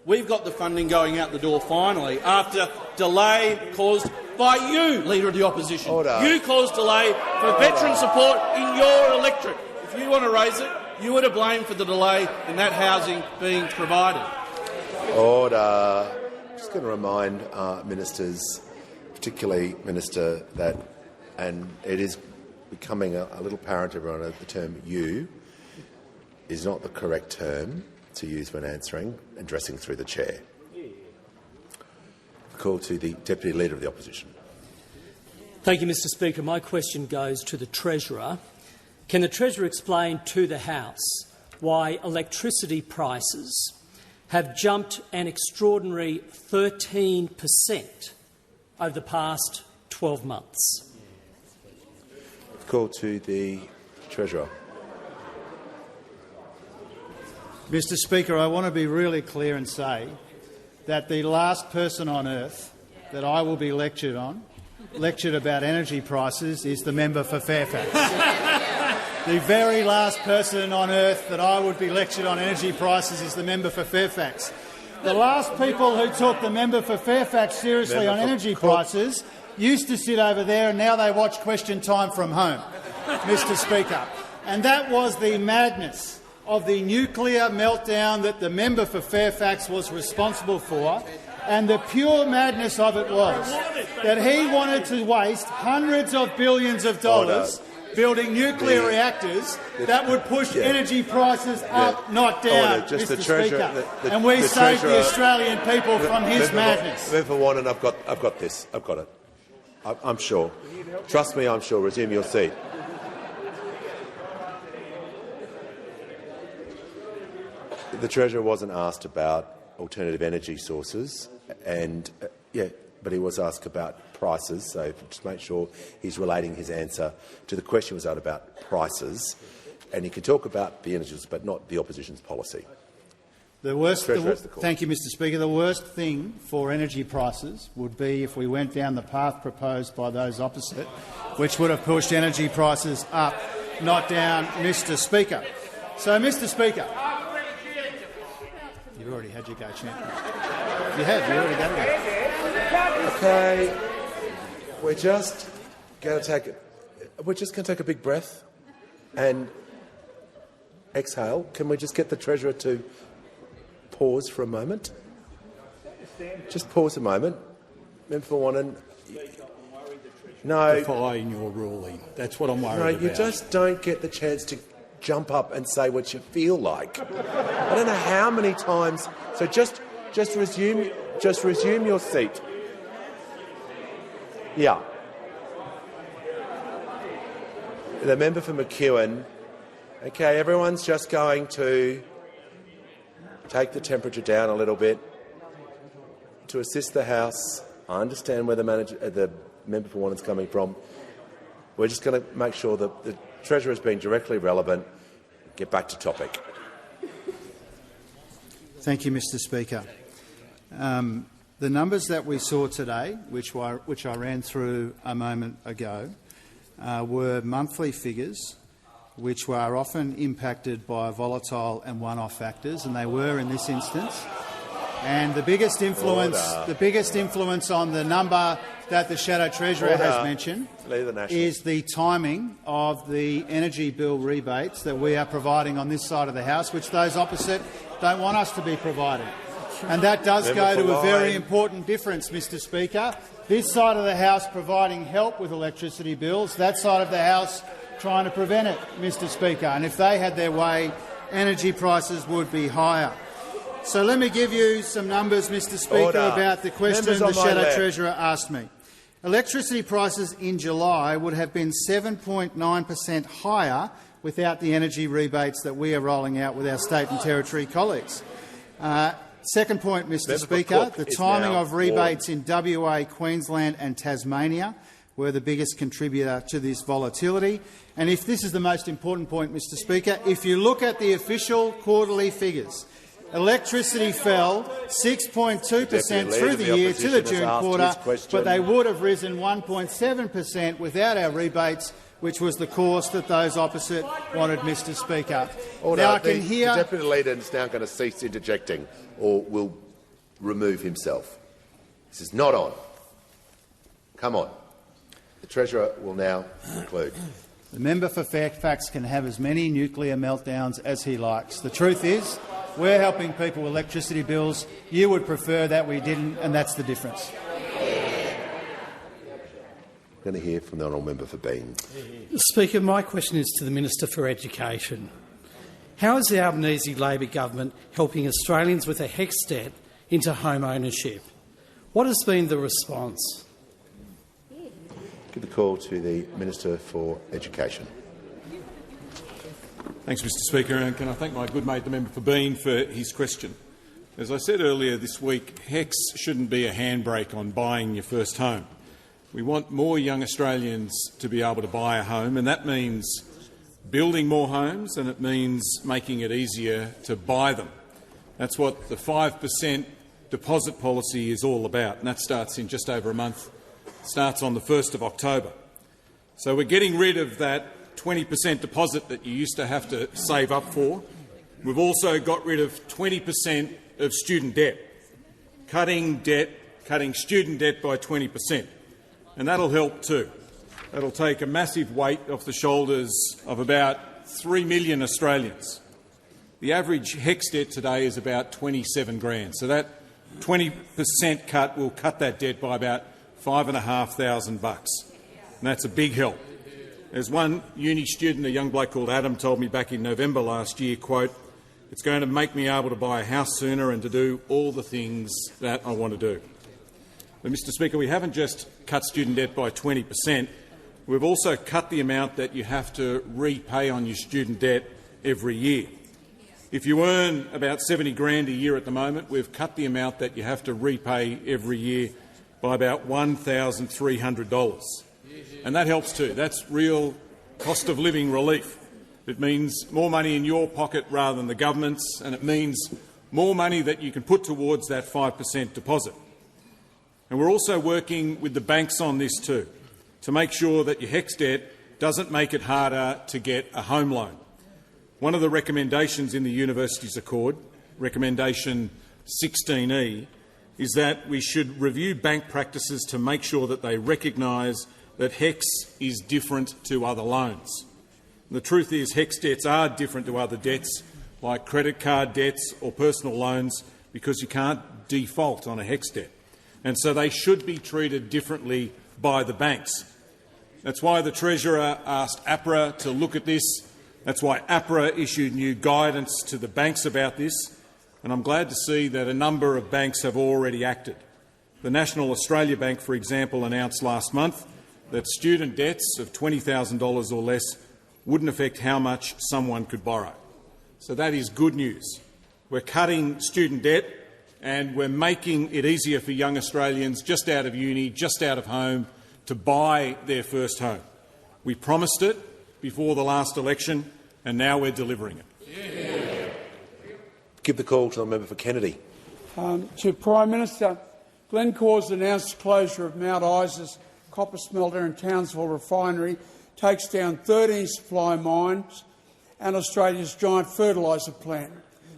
We've got the funding going out the door finally after delay caused by you, Leader of the Opposition. You caused delay for veteran support in your electorate. If you want to raise it, you were to blame for the delay in that housing being provided. Order. I'm just going to remind ministers, particularly Minister, that, and it is becoming a little apparent to everyone that the term "you" is not the correct term to use when addressing through the chair. Call to the Deputy Leader of the Opposition. Thank you, Mr Speaker. My question goes to the Treasurer. Can the Treasurer explain to the House why electricity prices have jumped an extraordinary 13% over the past 12 months? Call to the Treasurer. Mr Speaker, I want to be really clear and say that the last person on earth that I will be lectured about energy prices is the member for Fairfax. The very last person on earth that I would be lectured on energy prices is the member for Fairfax. The last people who took the member for Fairfax seriously on energy prices used to sit over there, and now they watch Question Time from home, Mr Speaker. And that was the madness of the nuclear meltdown that the member for Fairfax was responsible for, and the pure madness of it was that he wanted to waste hundreds of billions of dollars building nuclear reactors that would push energy prices up, not down, Mr Speaker. And we saved the Australian people from his madness. Member Warren, I've got this. I've got it. I'm sure. Trust me, I'm sure. Resume your seat. The Treasurer wasn't asked about alternative energy sources, and but he was asked about prices. So just make sure he's relating his answer to the question was about prices, and he can talk about the energies, but not the opposition's policy. Thank you, Mr Speaker. The worst thing for energy prices would be if we went down the path proposed by those opposite, which would have pushed energy prices up, not down, Mr Speaker. So, Mr Speaker, you've already had your go, champ. You already got it. Okay, we're just going to take a big breath and exhale. Can we just get the Treasurer to pause for a moment? Just pause a moment. Member for Wannon. No. Defying your ruling. That's what I'm worried about. No, you just don't get the chance to jump up and say what you feel like. I don't know how many times. So just resume your seat. Yeah. The member for McEwen. Okay, everyone's just going to take the temperature down a little bit to assist the House. I understand where the member for Wannon's coming from. We're just going to make sure that the Treasurer is being directly relevant. Get back to topic. Thank you, Mr Speaker. The numbers that we saw today, which I ran through a moment ago, were monthly figures which were often impacted by volatile and one-off factors, and they were in this instance. And the biggest influence on the number that the Shadow Treasurer has mentioned is the timing of the energy bill rebates that we are providing on this side of the House, which those opposite don't want us to be providing. And that does go to a very important difference, Mr Speaker. This side of the House providing help with electricity bills, that side of the House trying to prevent it, Mr Speaker. And if they had their way, energy prices would be higher. So let me give you some numbers, Mr Speaker, about the question the Shadow Treasurer asked me. Electricity prices in July would have been 7.9% higher without the energy rebates that we are rolling out with our state and territory colleagues. Second point, Mr Speaker, the timing of rebates in WA, Queensland and Tasmania were the biggest contributor to this volatility. And if this is the most important point, Mr Speaker, if you look at the official quarterly figures, electricity fell 6.2% through the year to the June quarter, but they would have risen 1.7% without our rebates, which was the course that those opposite wanted, Mr Speaker. Now I can hear the Deputy Leader is now going to cease interjecting or will remove himself. This is not on. Come on. The Treasurer will now conclude. The member for Fairfax can have as many nuclear meltdowns as he likes. The truth is, we're helping people with electricity bills. You would prefer that we didn't, and that's the difference. We're going to hear from the honourable member for Bean. Speaker, my question is to the Minister for Education. How is the Albanese Labor government helping Australians with a HECS debt into home ownership? What has been the response? Give the call to the Minister for Education. Thanks, Mr Speaker, and can I thank my good mate, the member for Bean, for his question. As I said earlier this week, HECS shouldn't be a handbrake on buying your first home. We want more young Australians to be able to buy a home, and that means building more homes and it means making it easier to buy them. That's what the 5% deposit policy is all about, and that starts in just over a month. It starts on the 1st of October. So we're getting rid of that 20% deposit that you used to have to save up for. We've also got rid of 20% of student debt, cutting student debt by 20%. And that'll help too. That'll take a massive weight off the shoulders of about 3 million Australians. The average HECS debt today is about 27 grand, so that 20% cut will cut that debt by about $5,500, and that's a big help. As one uni student, a young bloke called Adam, told me back in November last year, quote, "It's going to make me able to buy a house sooner and to do all the things that I want to do." But, Mr Speaker, we haven't just cut student debt by 20%, we've also cut the amount that you have to repay on your student debt every year. If you earn about 70 grand a year at the moment, we've cut the amount that you have to repay every year by about $1,300. And that helps too. That's real cost of living relief. It means more money in your pocket rather than the government's, and it means more money that you can put towards that 5% deposit. And we're also working with the banks on this too, to make sure that your HECS debt doesn't make it harder to get a home loan. One of the recommendations in the Universities Accord, recommendation 16E, is that we should review bank practices to make sure that they recognise that HECS is different to other loans. And the truth is HECS debts are different to other debts, like credit card debts or personal loans, because you can't default on a HECS debt. And so they should be treated differently by the banks. That's why the Treasurer asked APRA to look at this. That's why APRA issued new guidance to the banks about this. And I'm glad to see that a number of banks have already acted. The National Australia Bank, for example, announced last month that student debts of $20,000 or less wouldn't affect how much someone could borrow. So that is good news. We're cutting student debt and we're making it easier for young Australians just out of uni, just out of home, to buy their first home. We promised it before the last election and now we're delivering it. Yeah. Give the call to the member for Kennedy. To Prime Minister, Glencore's announced closure of Mount Isa's copper smelter and Townsville refinery takes down 13 supply mines and Australia's giant fertiliser plant.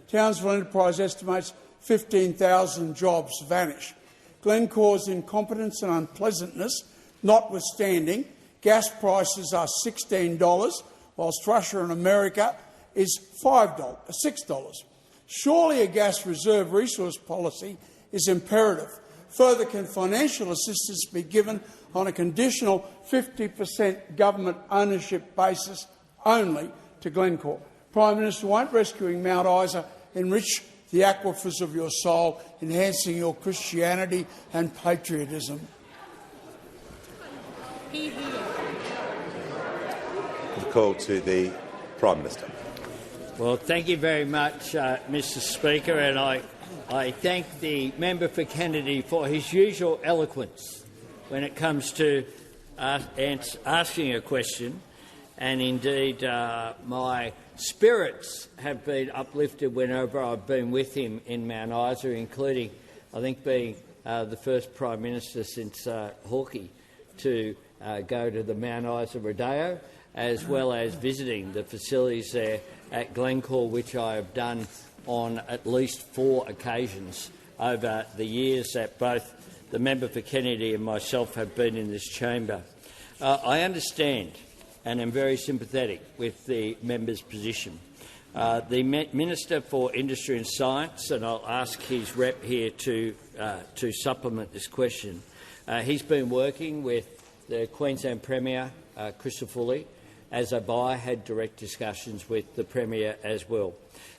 Townsville Enterprise estimates 15,000 jobs vanish. Glencore's incompetence and unpleasantness notwithstanding, gas prices are $16, whilst Russia and America is $6. Surely a gas reserve resource policy is imperative. Further, can financial assistance be given on a conditional 50% government ownership basis only to Glencore? Prime Minister, won't rescuing Mount Isa enrich the aquifers of your soul, enhancing your Christianity and patriotism? The call to the Prime Minister. Well, thank you very much, Mr. Speaker, and I thank the member for Kennedy for his usual eloquence when it comes to asking a question, and indeed my spirits have been uplifted whenever I've been with him in Mount Isa, including, I think, being the first Prime Minister since Hawkey to go to the Mount Isa Rodeo, as well as visiting the facilities there at Glencore, which I have done on at least 4 occasions over the years that both the member for Kennedy and myself have been in this chamber. I understand and am very sympathetic with the member's position. The Minister for Industry and Science, and I'll ask his rep here to supplement this question, he's been working with the Queensland Premier, Christopher Foley, as I had direct discussions with the Premier as well.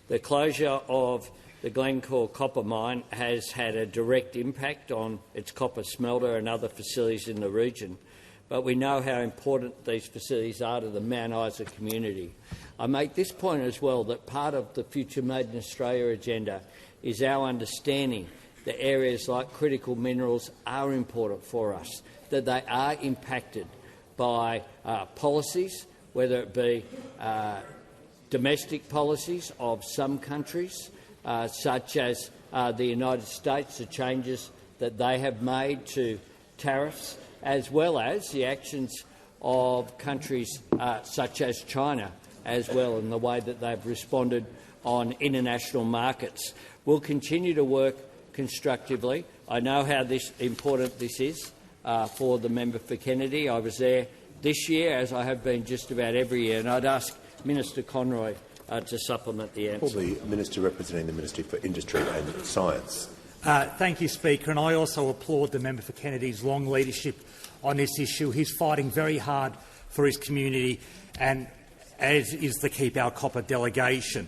The closure of the Glencore copper mine has had a direct impact on its copper smelter and other facilities in the region, but we know how important these facilities are to the Mount Isa community. I make this point as well, that part of the Future Made in Australia agenda is our understanding that areas like critical minerals are important for us, that they are impacted by policies, whether it be domestic policies of some countries, such as the United States, the changes that they have made to tariffs, as well as the actions of countries such as China as well, in the way that they've responded on international markets. We'll continue to work constructively. I know how important this is for the member for Kennedy. I was there this year, as I have been just about every year, and I'd ask Minister Conroy to supplement the answer. The Minister representing the Ministry for Industry and Science. Thank you, Speaker, and I also applaud the member for Kennedy's long leadership on this issue. He's fighting very hard for his community, and as is the Keep Our Copper delegation.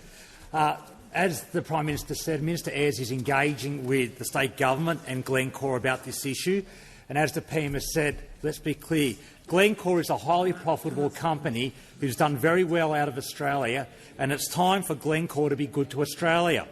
As the Prime Minister said, Minister Ayres is engaging with the state government and Glencore about this issue, and as the PM has said, let's be clear, Glencore is a highly profitable company who's done very well out of Australia, and it's time for Glencore to be good to Australia.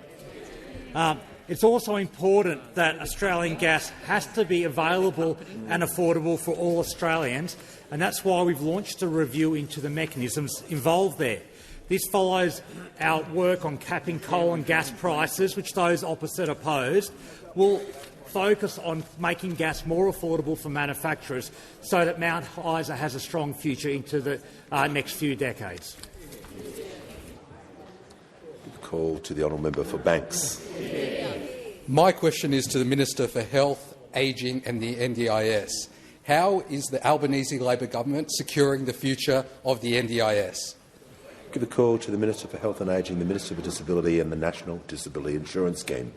It's also important that Australian gas has to be available and affordable for all Australians, and that's why we've launched a review into the mechanisms involved there. This follows our work on capping coal and gas prices, which those opposite opposed. We'll focus on making gas more affordable for manufacturers so that Mount Isa has a strong future into the next few decades. Call to the honourable member for Banks. My question is to the Minister for Health, Ageing and the NDIS. How is the Albanese Labor government securing the future of the NDIS? Give a call to the Minister for Health and Ageing, the Minister for Disability and the National Disability Insurance Scheme.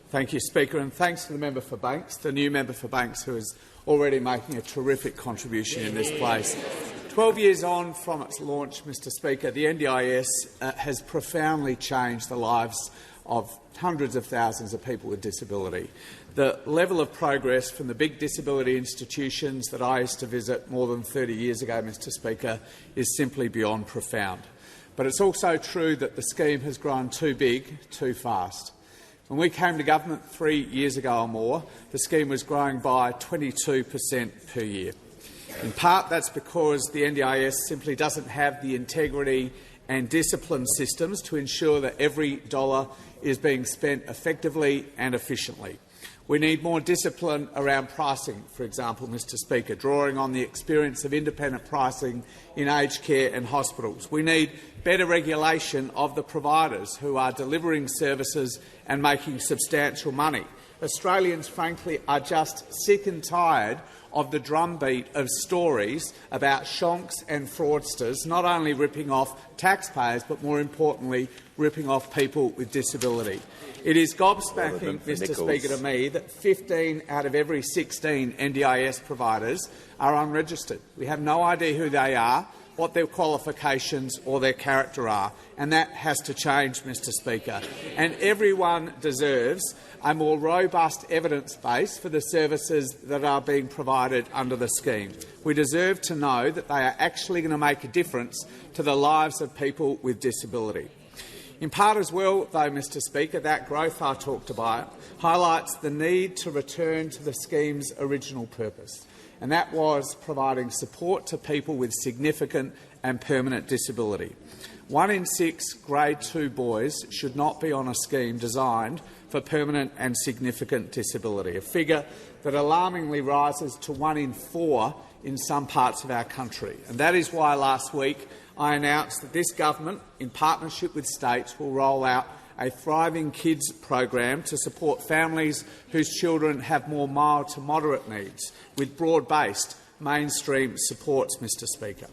Thank you, Speaker, and thanks to the member for Banks, the new member for Banks, who is already making a terrific contribution in this place. 12 years on from its launch, Mr Speaker, the NDIS has profoundly changed the lives of hundreds of thousands of people with disability. The level of progress from the big disability institutions that I used to visit more than 30 years ago, Mr Speaker, is simply beyond profound. But it's also true that the scheme has grown too big, too fast. When we came to government 3 years ago or more, the scheme was growing by 22% per year. In part, that's because the NDIS simply doesn't have the integrity and discipline systems to ensure that every dollar is being spent effectively and efficiently. We need more discipline around pricing, for example, Mr Speaker, drawing on the experience of independent pricing in aged care and hospitals. We need better regulation of the providers who are delivering services and making substantial money. Australians, frankly, are just sick and tired of the drumbeat of stories about shonks and fraudsters not only ripping off taxpayers but, more importantly, ripping off people with disability. It is gobsmacking, Mr Speaker, to me that 15 out of every 16 NDIS providers are unregistered. We have no idea who they are, what their qualifications or their character are, and that has to change, Mr Speaker. And everyone deserves a more robust evidence base for the services that are being provided under the scheme. We deserve to know that they are actually going to make a difference to the lives of people with disability. In part as well, though, Mr Speaker, that growth I talked about highlights the need to return to the scheme's original purpose, and that was providing support to people with significant and permanent disability. 1 in 6 Grade 2 boys should not be on a scheme designed for permanent and significant disability, a figure that alarmingly rises to 1 in 4 in some parts of our country. And that is why last week I announced that this government, in partnership with states, will roll out a Thriving Kids program to support families whose children have more mild to moderate needs, with broad-based mainstream supports, Mr Speaker.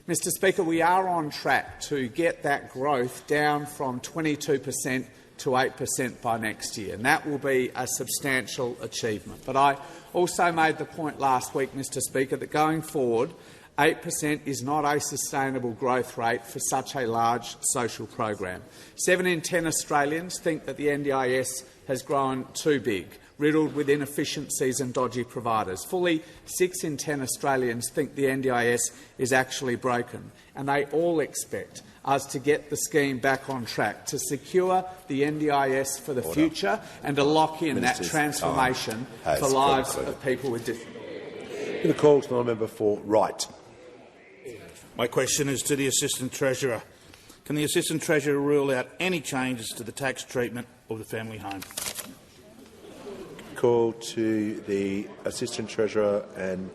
Mr Speaker, we are on track to get that growth down from 22% to 8% by next year, and that will be a substantial achievement. But I also made the point last week, Mr Speaker, that going forward, 8% is not a sustainable growth rate for such a large social program. 7 in 10 Australians think that the NDIS has grown too big, riddled with inefficiencies and dodgy providers. Fully 6 in 10 Australians think the NDIS is actually broken, and they all expect us to get the scheme back on track, to secure the NDIS for the future and to lock in that transformation for lives of people with disability. The call to the member for Wright. My question is to the Assistant Treasurer. Can the Assistant Treasurer rule out any changes to the tax treatment of the family home? Call to the Assistant Treasurer and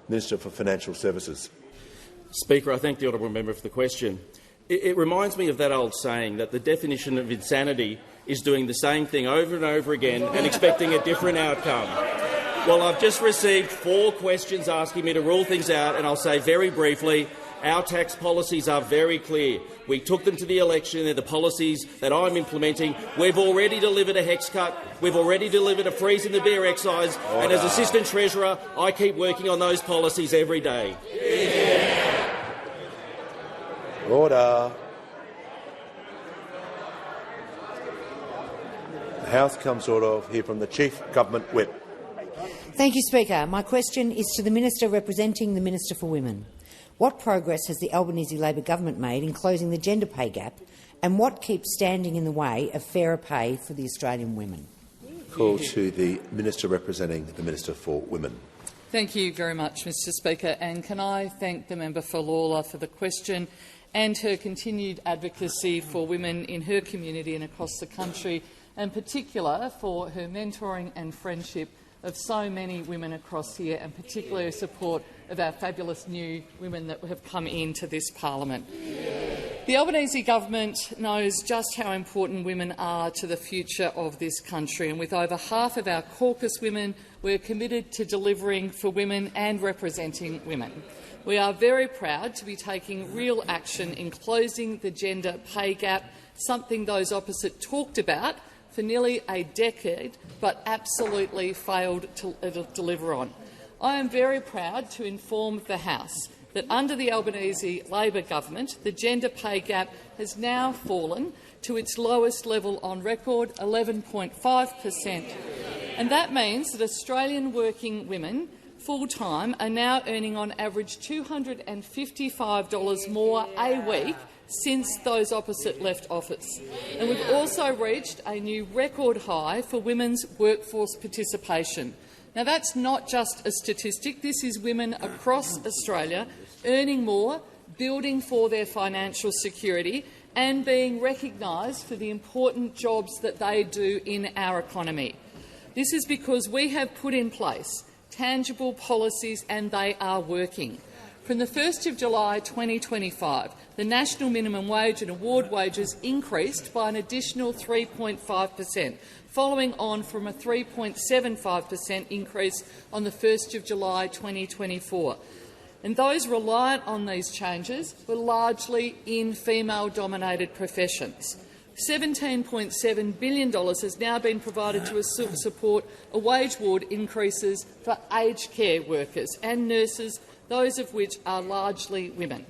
Minister for Financial Services. Speaker, I thank the honourable member for the question. It reminds me of that old saying that the definition of insanity is doing the same thing over and over again and expecting a different outcome. Well, I've just received 4 questions asking me to rule things out, and I'll say very briefly, our tax policies are very clear. We took them to the election. They're the policies that I'm implementing. We've already delivered a HEX cut. We've already delivered a freeze in the beer excise. Order. And as Assistant Treasurer, I keep working on those policies every day. Yeah. Order. The House comes to order. Hear from the Chief Government Whip. Thank you, Speaker. My question is to the Minister representing the Minister for Women. What progress has the Albanese Labor government made in closing the gender pay gap, and what keeps standing in the way of fairer pay for the Australian women? Call to the Minister representing the Minister for Women. Thank you very much, Mr Speaker, and can I thank the member for Lawler for the question and her continued advocacy for women in her community and across the country, and in particular for her mentoring and friendship of so many women across here, and particularly her support of our fabulous new women that have come into this parliament. The Albanese government knows just how important women are to the future of this country, and with over half of our caucus women, we're committed to delivering for women and representing women. We are very proud to be taking real action in closing the gender pay gap, something those opposite talked about for nearly a decade but absolutely failed to deliver on. I am very proud to inform the House that under the Albanese Labor government, the gender pay gap has now fallen to its lowest level on record, 11.5%. And that means that Australian working women full-time are now earning on average $255 more a week since those opposite left office. And we've also reached a new record high for women's workforce participation. Now, that's not just a statistic. This is women across Australia earning more, building for their financial security and being recognised for the important jobs that they do in our economy. This is because we have put in place tangible policies and they are working. From the 1st of July 2025, the national minimum wage and award wages increased by an additional 3.5%, following on from a 3.75% increase on the 1st of July 2024. And those reliant on these changes were largely in female-dominated professions. $17.7 billion has now been provided to support a wage award increases for aged care workers and nurses, those of which are largely women.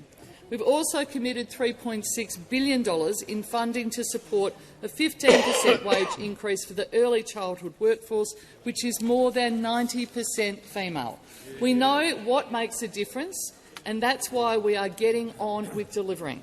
We've also committed $3.6 billion in funding to support a 15% wage increase for the early childhood workforce, which is more than 90% female. We know what makes a difference, and that's why we are getting on with delivering.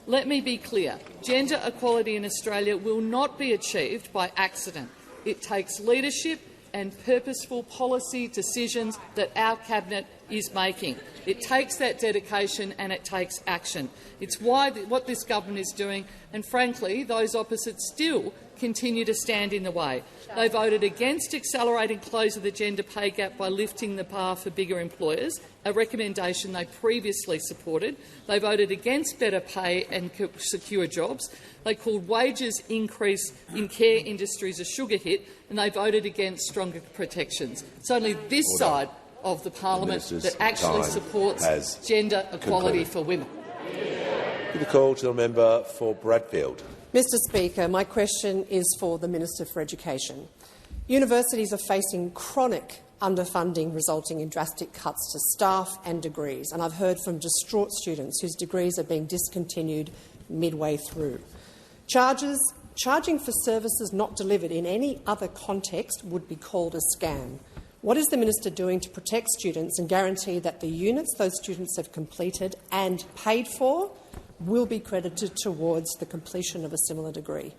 Let me be clear. Gender equality in Australia will not be achieved by accident. It takes leadership and purposeful policy decisions that our Cabinet is making. It takes that dedication and it takes action. It's what this government is doing, and frankly, those opposite still continue to stand in the way. They voted against accelerating close of the gender pay gap by lifting the bar for bigger employers, a recommendation they previously supported. They voted against better pay and secure jobs. They called wages increase in care industries a sugar hit, and they voted against stronger protections. It's only this side of the parliament that actually supports gender equality for women. Give a call to the member for Bradfield. Mr Speaker, my question is for the Minister for Education. Universities are facing chronic underfunding resulting in drastic cuts to staff and degrees, and I've heard from distraught students whose degrees are being discontinued midway through. Charging for services not delivered in any other context would be called a scam. What is the Minister doing to protect students and guarantee that the units those students have completed and paid for will be credited towards the completion of a similar degree?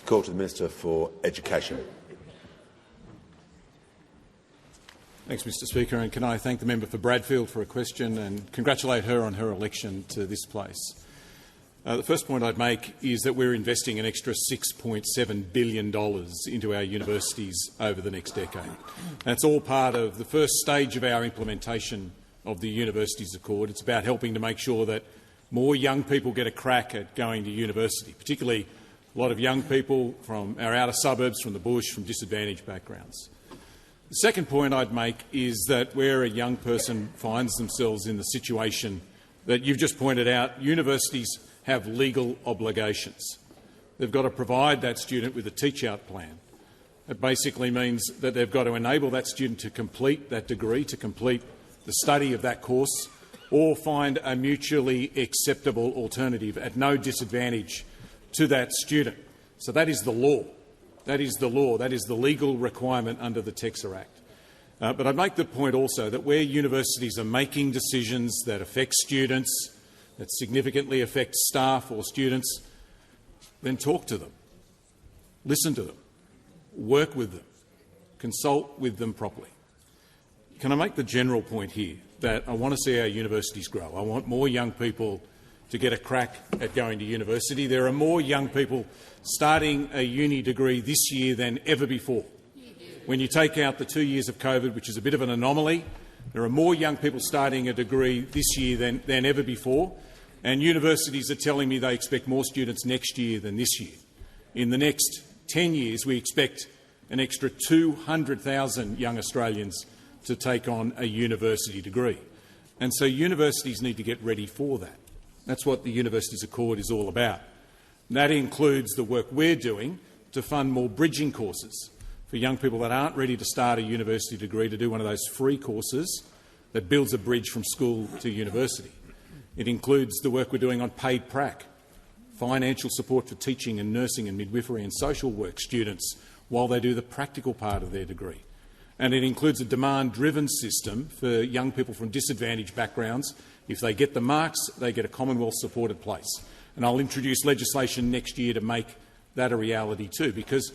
Call to the Minister for Education. Thanks, Mr Speaker, and can I thank the member for Bradfield for a question and congratulate her on her election to this place. The first point I'd make is that we're investing an extra $6.7 billion into our universities over the next decade. That's all part of the first stage of our implementation of the Universities Accord. It's about helping to make sure that more young people get a crack at going to university, particularly a lot of young people from our outer suburbs, from the bush, from disadvantaged backgrounds. The second point I'd make is that where a young person finds themselves in the situation that you've just pointed out, universities have legal obligations. They've got to provide that student with a teach-out plan. It basically means that they've got to enable that student to complete that degree, to complete the study of that course, or find a mutually acceptable alternative at no disadvantage to that student. So that is the law. That is the law. That is the legal requirement under the TEQSA Act. But I'd make the point also that where universities are making decisions that affect students, that significantly affect staff or students, then talk to them, listen to them, work with them, consult with them properly. Can I make the general point here that I want to see our universities grow? I want more young people to get a crack at going to university. There are more young people starting a uni degree this year than ever before. When you take out the 2 years of COVID, which is a bit of an anomaly, there are more young people starting a degree this year than ever before, and universities are telling me they expect more students next year than this year. In the next 10 years, we expect an extra 200,000 young Australians to take on a university degree. And so universities need to get ready for that. That's what the Universities Accord is all about. And that includes the work we're doing to fund more bridging courses for young people that aren't ready to start a university degree to do one of those free courses that builds a bridge from school to university. It includes the work we're doing on paid prac, financial support for teaching and nursing and midwifery and social work students while they do the practical part of their degree. And it includes a demand-driven system for young people from disadvantaged backgrounds. If they get the marks, they get a Commonwealth-supported place. And I'll introduce legislation next year to make that a reality too, because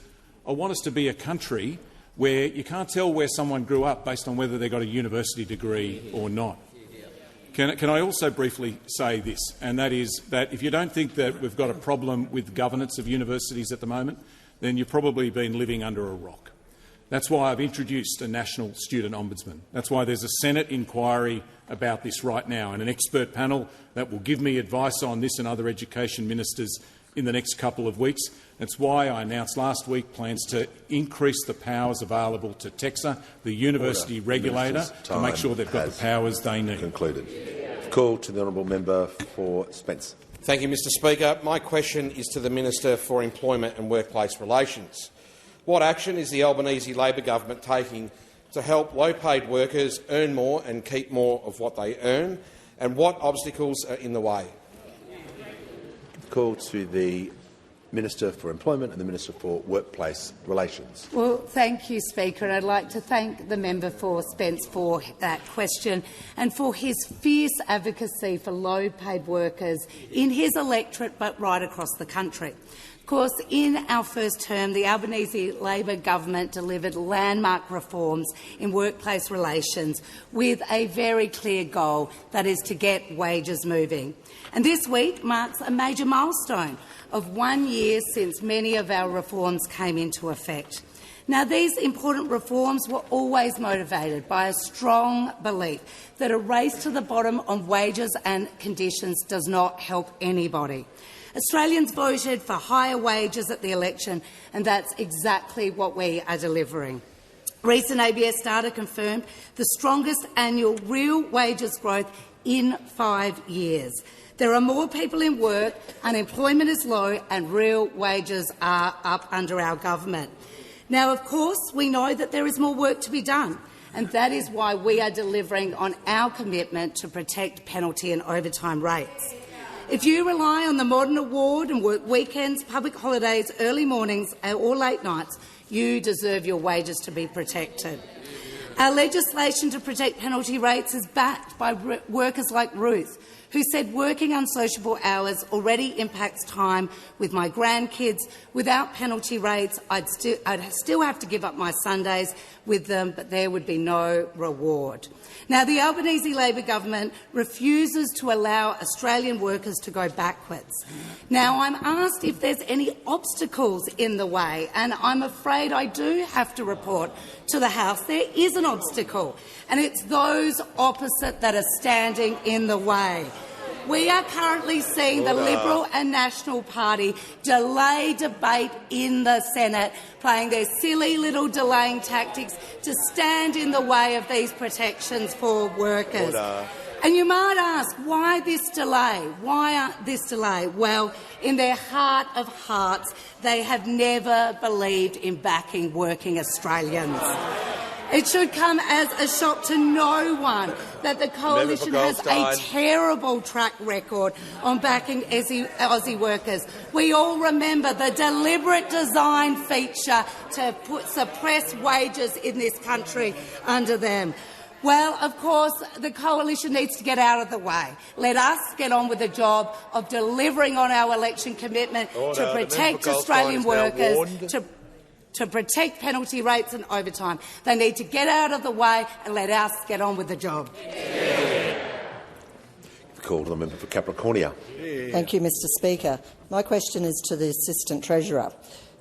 I want us to be a country where you can't tell where someone grew up based on whether they got a university degree or not. Can I also briefly say this, and that is that if you don't think that we've got a problem with governance of universities at the moment, then you've probably been living under a rock. That's why I've introduced a National Student Ombudsman. That's why there's a Senate inquiry about this right now and an expert panel that will give me advice on this and other education ministers in the next couple of weeks. That's why I announced last week plans to increase the powers available to TEQSA, the university regulator, to make sure they've got the powers they need. Concluded. Call to the honourable member for Spence. Thank you, Mr Speaker. My question is to the Minister for Employment and Workplace Relations. What action is the Albanese Labor government taking to help low-paid workers earn more and keep more of what they earn, and what obstacles are in the way? Call to the Minister for Employment and the Minister for Workplace Relations. Well, thank you, Speaker, and I'd like to thank the member for Spence for that question and for his fierce advocacy for low-paid workers in his electorate but right across the country. Of course, in our first term, the Albanese Labor government delivered landmark reforms in workplace relations with a very clear goal, that is to get wages moving. And this week marks a major milestone of 1 year since many of our reforms came into effect. Now, these important reforms were always motivated by a strong belief that a race to the bottom on wages and conditions does not help anybody. Australians voted for higher wages at the election, and that's exactly what we are delivering. Recent ABS data confirmed the strongest annual real wages growth in 5 years. There are more people in work, unemployment is low, and real wages are up under our government. Now, of course, we know that there is more work to be done, and that is why we are delivering on our commitment to protect penalty and overtime rates. If you rely on the modern award and work weekends, public holidays, early mornings or late nights, you deserve your wages to be protected. Our legislation to protect penalty rates is backed by workers like Ruth, who said working unsociable hours already impacts time with my grandkids. Without penalty rates, I'd still have to give up my Sundays with them, but there would be no reward. Now, the Albanese Labor government refuses to allow Australian workers to go backwards. Now, I'm asked if there's any obstacles in the way, and I'm afraid I do have to report to the House there is an obstacle, and it's those opposite that are standing in the way. We are currently seeing the Liberal and National Party delay debate in the Senate, playing their silly little delaying tactics to stand in the way of these protections for workers. And you might ask, why this delay? Why this delay? Well, in their heart of hearts, they have never believed in backing working Australians. It should come as a shock to no one that the Coalition has a terrible track record on backing Aussie workers. We all remember the deliberate design feature to suppress wages in this country under them. Well, of course, the Coalition needs to get out of the way. Let us get on with the job of delivering on our election commitment to protect Australian workers, to protect penalty rates and overtime. They need to get out of the way and let us get on with the job. Call to the member for Capricornia. Thank you, Mr Speaker. My question is to the Assistant Treasurer.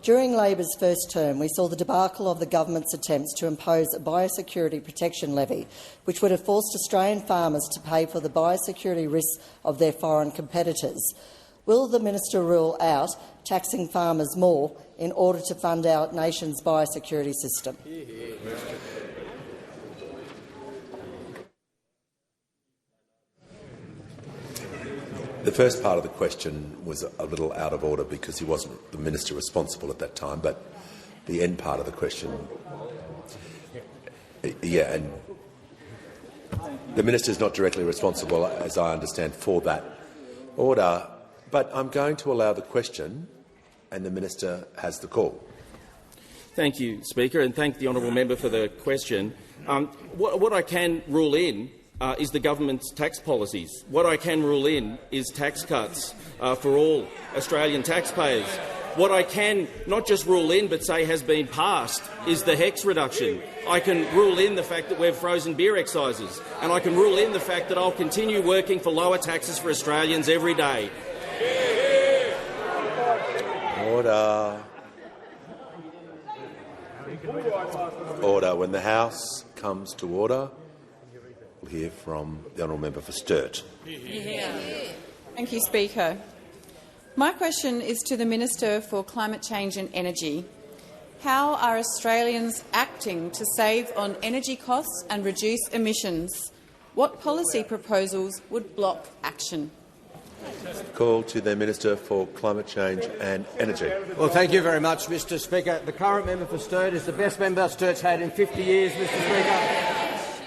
During Labor's first term, we saw the debacle of the government's attempts to impose a biosecurity protection levy, which would have forced Australian farmers to pay for the biosecurity risks of their foreign competitors. Will the minister rule out taxing farmers more in order to fund our nation's biosecurity system? The first part of the question was a little out of order because he wasn't the minister responsible at that time, but the end part of the question, yeah, and the minister is not directly responsible, as I understand, for that order, but I'm going to allow the question and the minister has the call. Thank you, Speaker, and thank the honourable member for the question. What I can rule in is the government's tax policies. What I can rule in is tax cuts for all Australian taxpayers. What I can not just rule in but say has been passed is the HEX reduction. I can rule in the fact that we've frozen beer excises, and I can rule in the fact that I'll continue working for lower taxes for Australians every day. Order. Order. When the House comes to order, we'll hear from the honourable member for Sturt. Thank you, Speaker. My question is to the Minister for Climate Change and Energy. How are Australians acting to save on energy costs and reduce emissions? What policy proposals would block action? Call to the Minister for Climate Change and Energy. Well, thank you very much, Mr Speaker. The current member for Sturt is the best member Sturt's had in 50 years, Mr Speaker.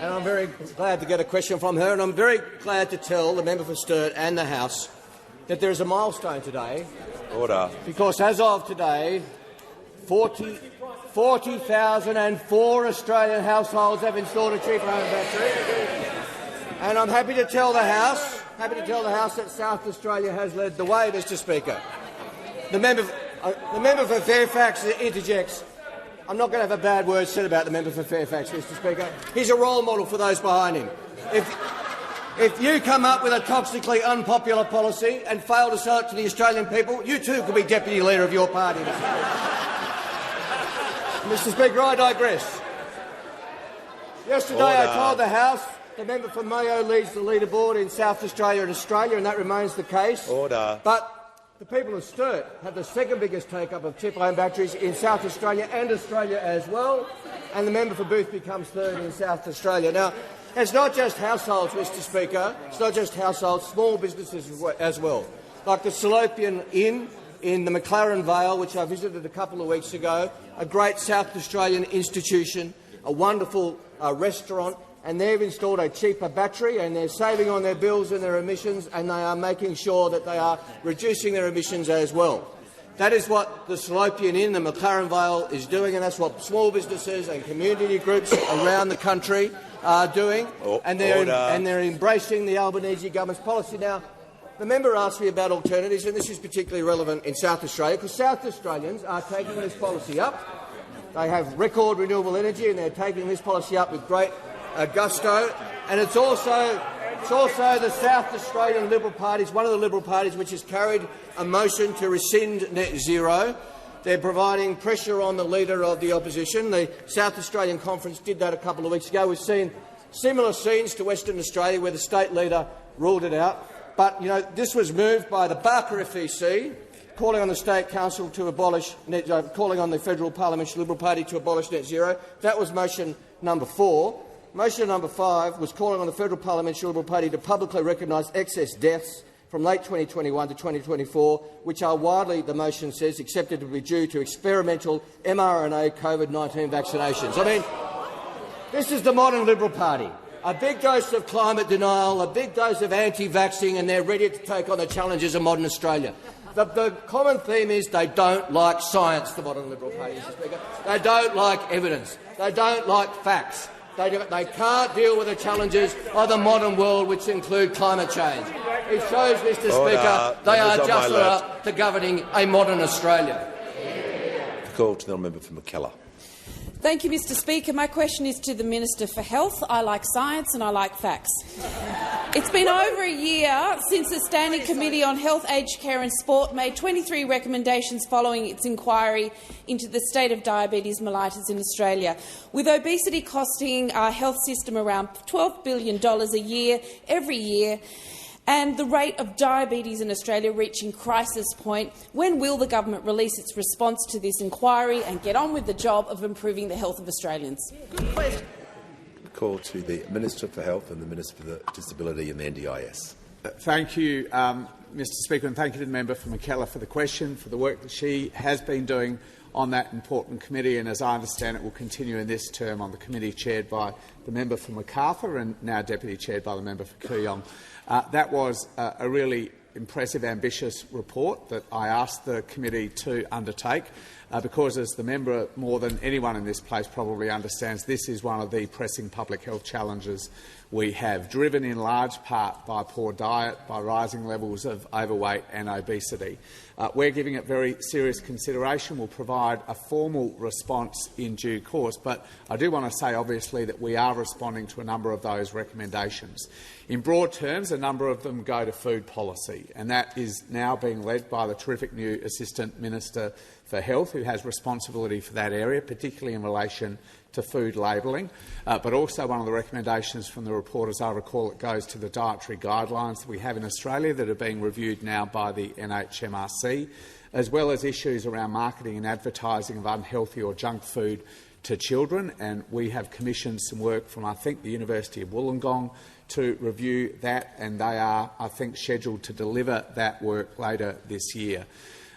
And I'm very glad to get a question from her, and I'm very glad to tell the member for Sturt and the House that there is a milestone today. Order. Because as of today, 40,004 Australian households have installed a cheap home battery. And I'm happy to tell the House that South Australia has led the way, Mr Speaker. The member for Fairfax interjects. I'm not going to have a bad word said about the member for Fairfax, Mr Speaker. He's a role model for those behind him. If you come up with a toxically unpopular policy and fail to sell it to the Australian people, you too could be deputy leader of your party, Mr Speaker, I digress. Yesterday I told the House the member for Mayo leads the leaderboard in South Australia and Australia, and that remains the case. Order. But the people of Sturt have the second biggest take-up of chip-home batteries in South Australia and Australia as well, and the member for Booth becomes third in South Australia. Now, it's not just households, Mr Speaker. It's not just households, small businesses as well. Like the Salopian Inn in the McLaren Vale, which I visited a couple of weeks ago, a great South Australian institution, a wonderful restaurant, and they've installed a cheaper battery and they're saving on their bills and their emissions, and they are making sure that they are reducing their emissions as well. That is what the Salopian Inn, the McLaren Vale, is doing, and that's what small businesses and community groups around the country are doing, and they're embracing the Albanese government's policy. Now, the member asked me about alternatives, and this is particularly relevant in South Australia, because South Australians are taking this policy up. They have record renewable energy, and they're taking this policy up with great gusto. And it's also the South Australian Liberal Party, one of the Liberal parties, which has carried a motion to rescind net zero. They're providing pressure on the Leader of the Opposition. The South Australian Conference did that a couple of weeks ago. We've seen similar scenes to Western Australia where the state leader ruled it out. But this was moved by the Barker FEC, calling on the State Council to abolish calling on the Federal Parliamentary Liberal Party to abolish net zero. That was motion number 4. Motion number 5 was calling on the Federal Parliamentary Liberal Party to publicly recognise excess deaths from late 2021 to 2024, which are widely, the motion says, accepted to be due to experimental mRNA COVID-19 vaccinations. I mean, this is the modern Liberal Party. A big dose of climate denial, a big dose of anti-vaxxing, and they're ready to take on the challenges of modern Australia. The common theme is they don't like science, the modern Liberal Party, Mr Speaker. They don't like evidence. They don't like facts. They can't deal with the challenges of the modern world, which include climate change. It shows, Mr Speaker, they are just up to governing a modern Australia. Call to the member for McKellar. Thank you, Mr Speaker. My question is to the Minister for Health. I like science and I like facts. It's been over a year since the Standing Committee on Health, Aged Care and Sport made 23 recommendations following its inquiry into the state of diabetes mellitus in Australia, with obesity costing our health system around $12 billion a year, every year, and the rate of diabetes in Australia reaching crisis point. When will the government release its response to this inquiry and get on with the job of improving the health of Australians? Call to the Minister for Health and the Minister for the Disability and the NDIS. Thank you, Mr Speaker, and thank you to the member for Mackellar for the question, for the work that she has been doing on that important committee, and as I understand it will continue in this term on the committee chaired by the member for Macarthur and now deputy chaired by the member for Kooyong. That was a really impressive, ambitious report that I asked the committee to undertake because, as the member more than anyone in this place probably understands, this is one of the pressing public health challenges we have, driven in large part by poor diet, by rising levels of overweight and obesity. We're giving it very serious consideration. We'll provide a formal response in due course, but I do want to say, obviously, that we are responding to a number of those recommendations. In broad terms, a number of them go to food policy, and that is now being led by the terrific new Assistant Minister for Health, who has responsibility for that area, particularly in relation to food labelling. But also one of the recommendations from the report, as I recall, it goes to the dietary guidelines that we have in Australia that are being reviewed now by the NHMRC, as well as issues around marketing and advertising of unhealthy or junk food to children. And we have commissioned some work from, I think, the University of Wollongong to review that, and they are, I think, scheduled to deliver that work later this year.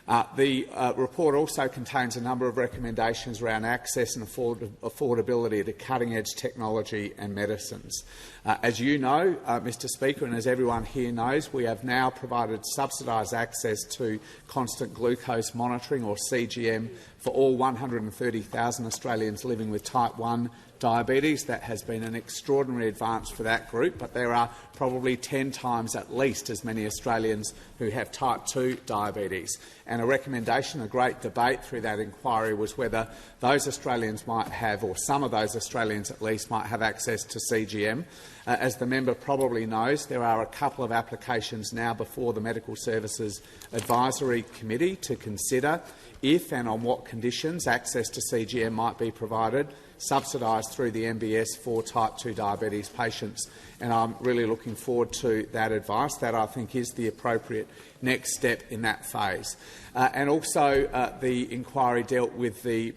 The report also contains a number of recommendations around access and affordability to cutting-edge technology and medicines. As you know, Mr Speaker, and as everyone here knows, we have now provided subsidised access to constant glucose monitoring, or CGM, for all 130,000 Australians living with type 1 diabetes. That has been an extraordinary advance for that group, but there are probably 10 times at least as many Australians who have type 2 diabetes. And a recommendation, a great debate through that inquiry, was whether those Australians might have, or some of those Australians at least, might have access to CGM. As the member probably knows, there are a couple of applications now before the Medical Services Advisory Committee to consider if and on what conditions access to CGM might be provided, subsidised through the MBS for type 2 diabetes patients. And I'm really looking forward to that advice. That, I think, is the appropriate next step in that phase. And also the inquiry dealt with the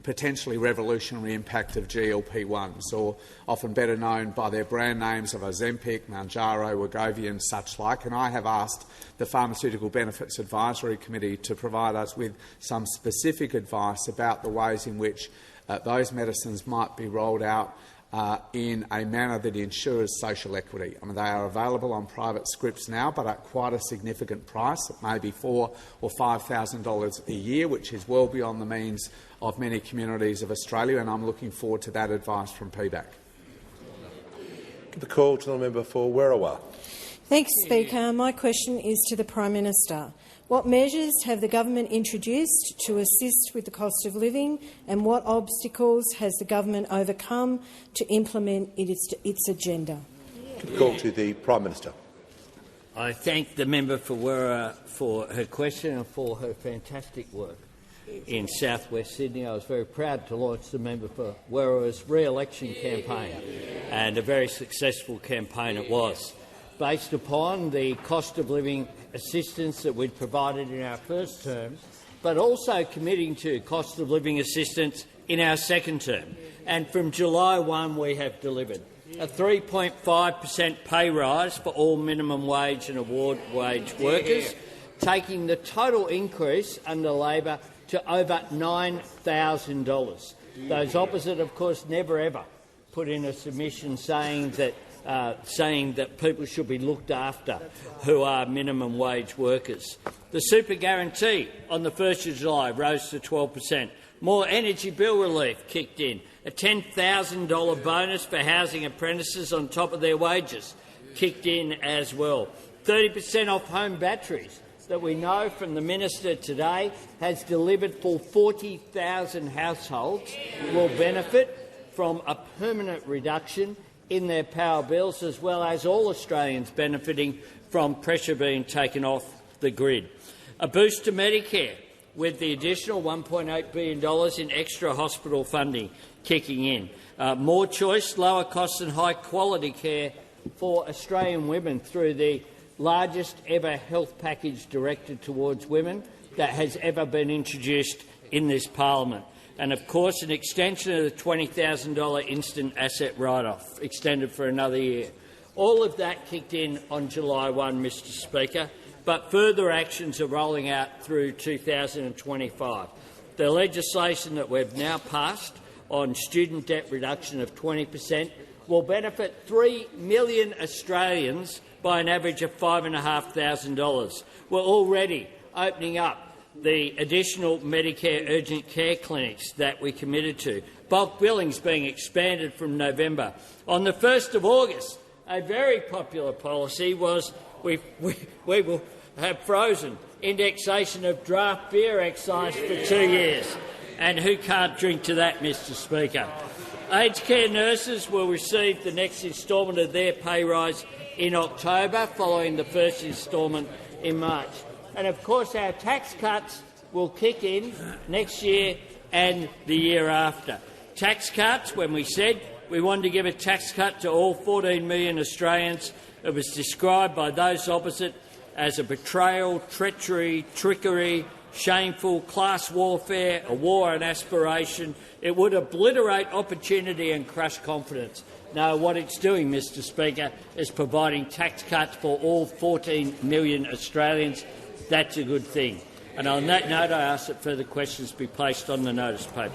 potentially revolutionary impact of GLP-1s, or often better known by their brand names of Ozempic, Mounjaro, Wegovy and such like. And I have asked the Pharmaceutical Benefits Advisory Committee to provide us with some specific advice about the ways in which those medicines might be rolled out in a manner that ensures social equity. I mean, they are available on private scripts now, but at quite a significant price. It may be $4,000 or $5,000 a year, which is well beyond the means of many communities of Australia, and I'm looking forward to that advice from PBAC. The call to the member for Werriwa. Thanks, Speaker. My question is to the Prime Minister. What measures have the government introduced to assist with the cost of living, and what obstacles has the government overcome to implement its agenda? The call to the Prime Minister. I thank the member for Werriwa for her question and for her fantastic work in South West Sydney. I was very proud to launch the member for Werriwa's re-election campaign, and a very successful campaign it was, based upon the cost of living assistance that we'd provided in our first term, but also committing to cost of living assistance in our second term. And from July 1 we have delivered a 3.5% pay rise for all minimum wage and award wage workers, taking the total increase under Labor to over $9,000. Those opposite, of course, never ever put in a submission saying that people should be looked after who are minimum wage workers. The super guarantee on the 1st of July rose to 12%. More energy bill relief kicked in. A $10,000 bonus for housing apprentices on top of their wages kicked in as well. 30% off home batteries that we know from the Minister today has delivered for 40,000 households will benefit from a permanent reduction in their power bills, as well as all Australians benefiting from pressure being taken off the grid. A boost to Medicare with the additional $1.8 billion in extra hospital funding kicking in. More choice, lower costs and high-quality care for Australian women through the largest ever health package directed towards women that has ever been introduced in this parliament. And, of course, an extension of the $20,000 instant asset write-off, extended for another year. All of that kicked in on July 1, Mr Speaker, but further actions are rolling out through 2025. The legislation that we've now passed on student debt reduction of 20% will benefit 3 million Australians by an average of $5,500. We're already opening up the additional Medicare urgent care clinics that we committed to. Bulk billings being expanded from November. On the 1st of August, a very popular policy was we will have frozen indexation of draft beer excise for 2 years. And who can't drink to that, Mr Speaker? Aged care nurses will receive the next instalment of their pay rise in October, following the first instalment in March. And of course our tax cuts will kick in next year and the year after. Tax cuts, when we said we wanted to give a tax cut to all 14 million Australians, it was described by those opposite as a betrayal, treachery, trickery, shameful, class warfare, a war on aspiration. It would obliterate opportunity and crush confidence. No, what it's doing, Mr Speaker, is providing tax cuts for all 14 million Australians. That's a good thing. And on that note, I ask that further questions be placed on the notice paper.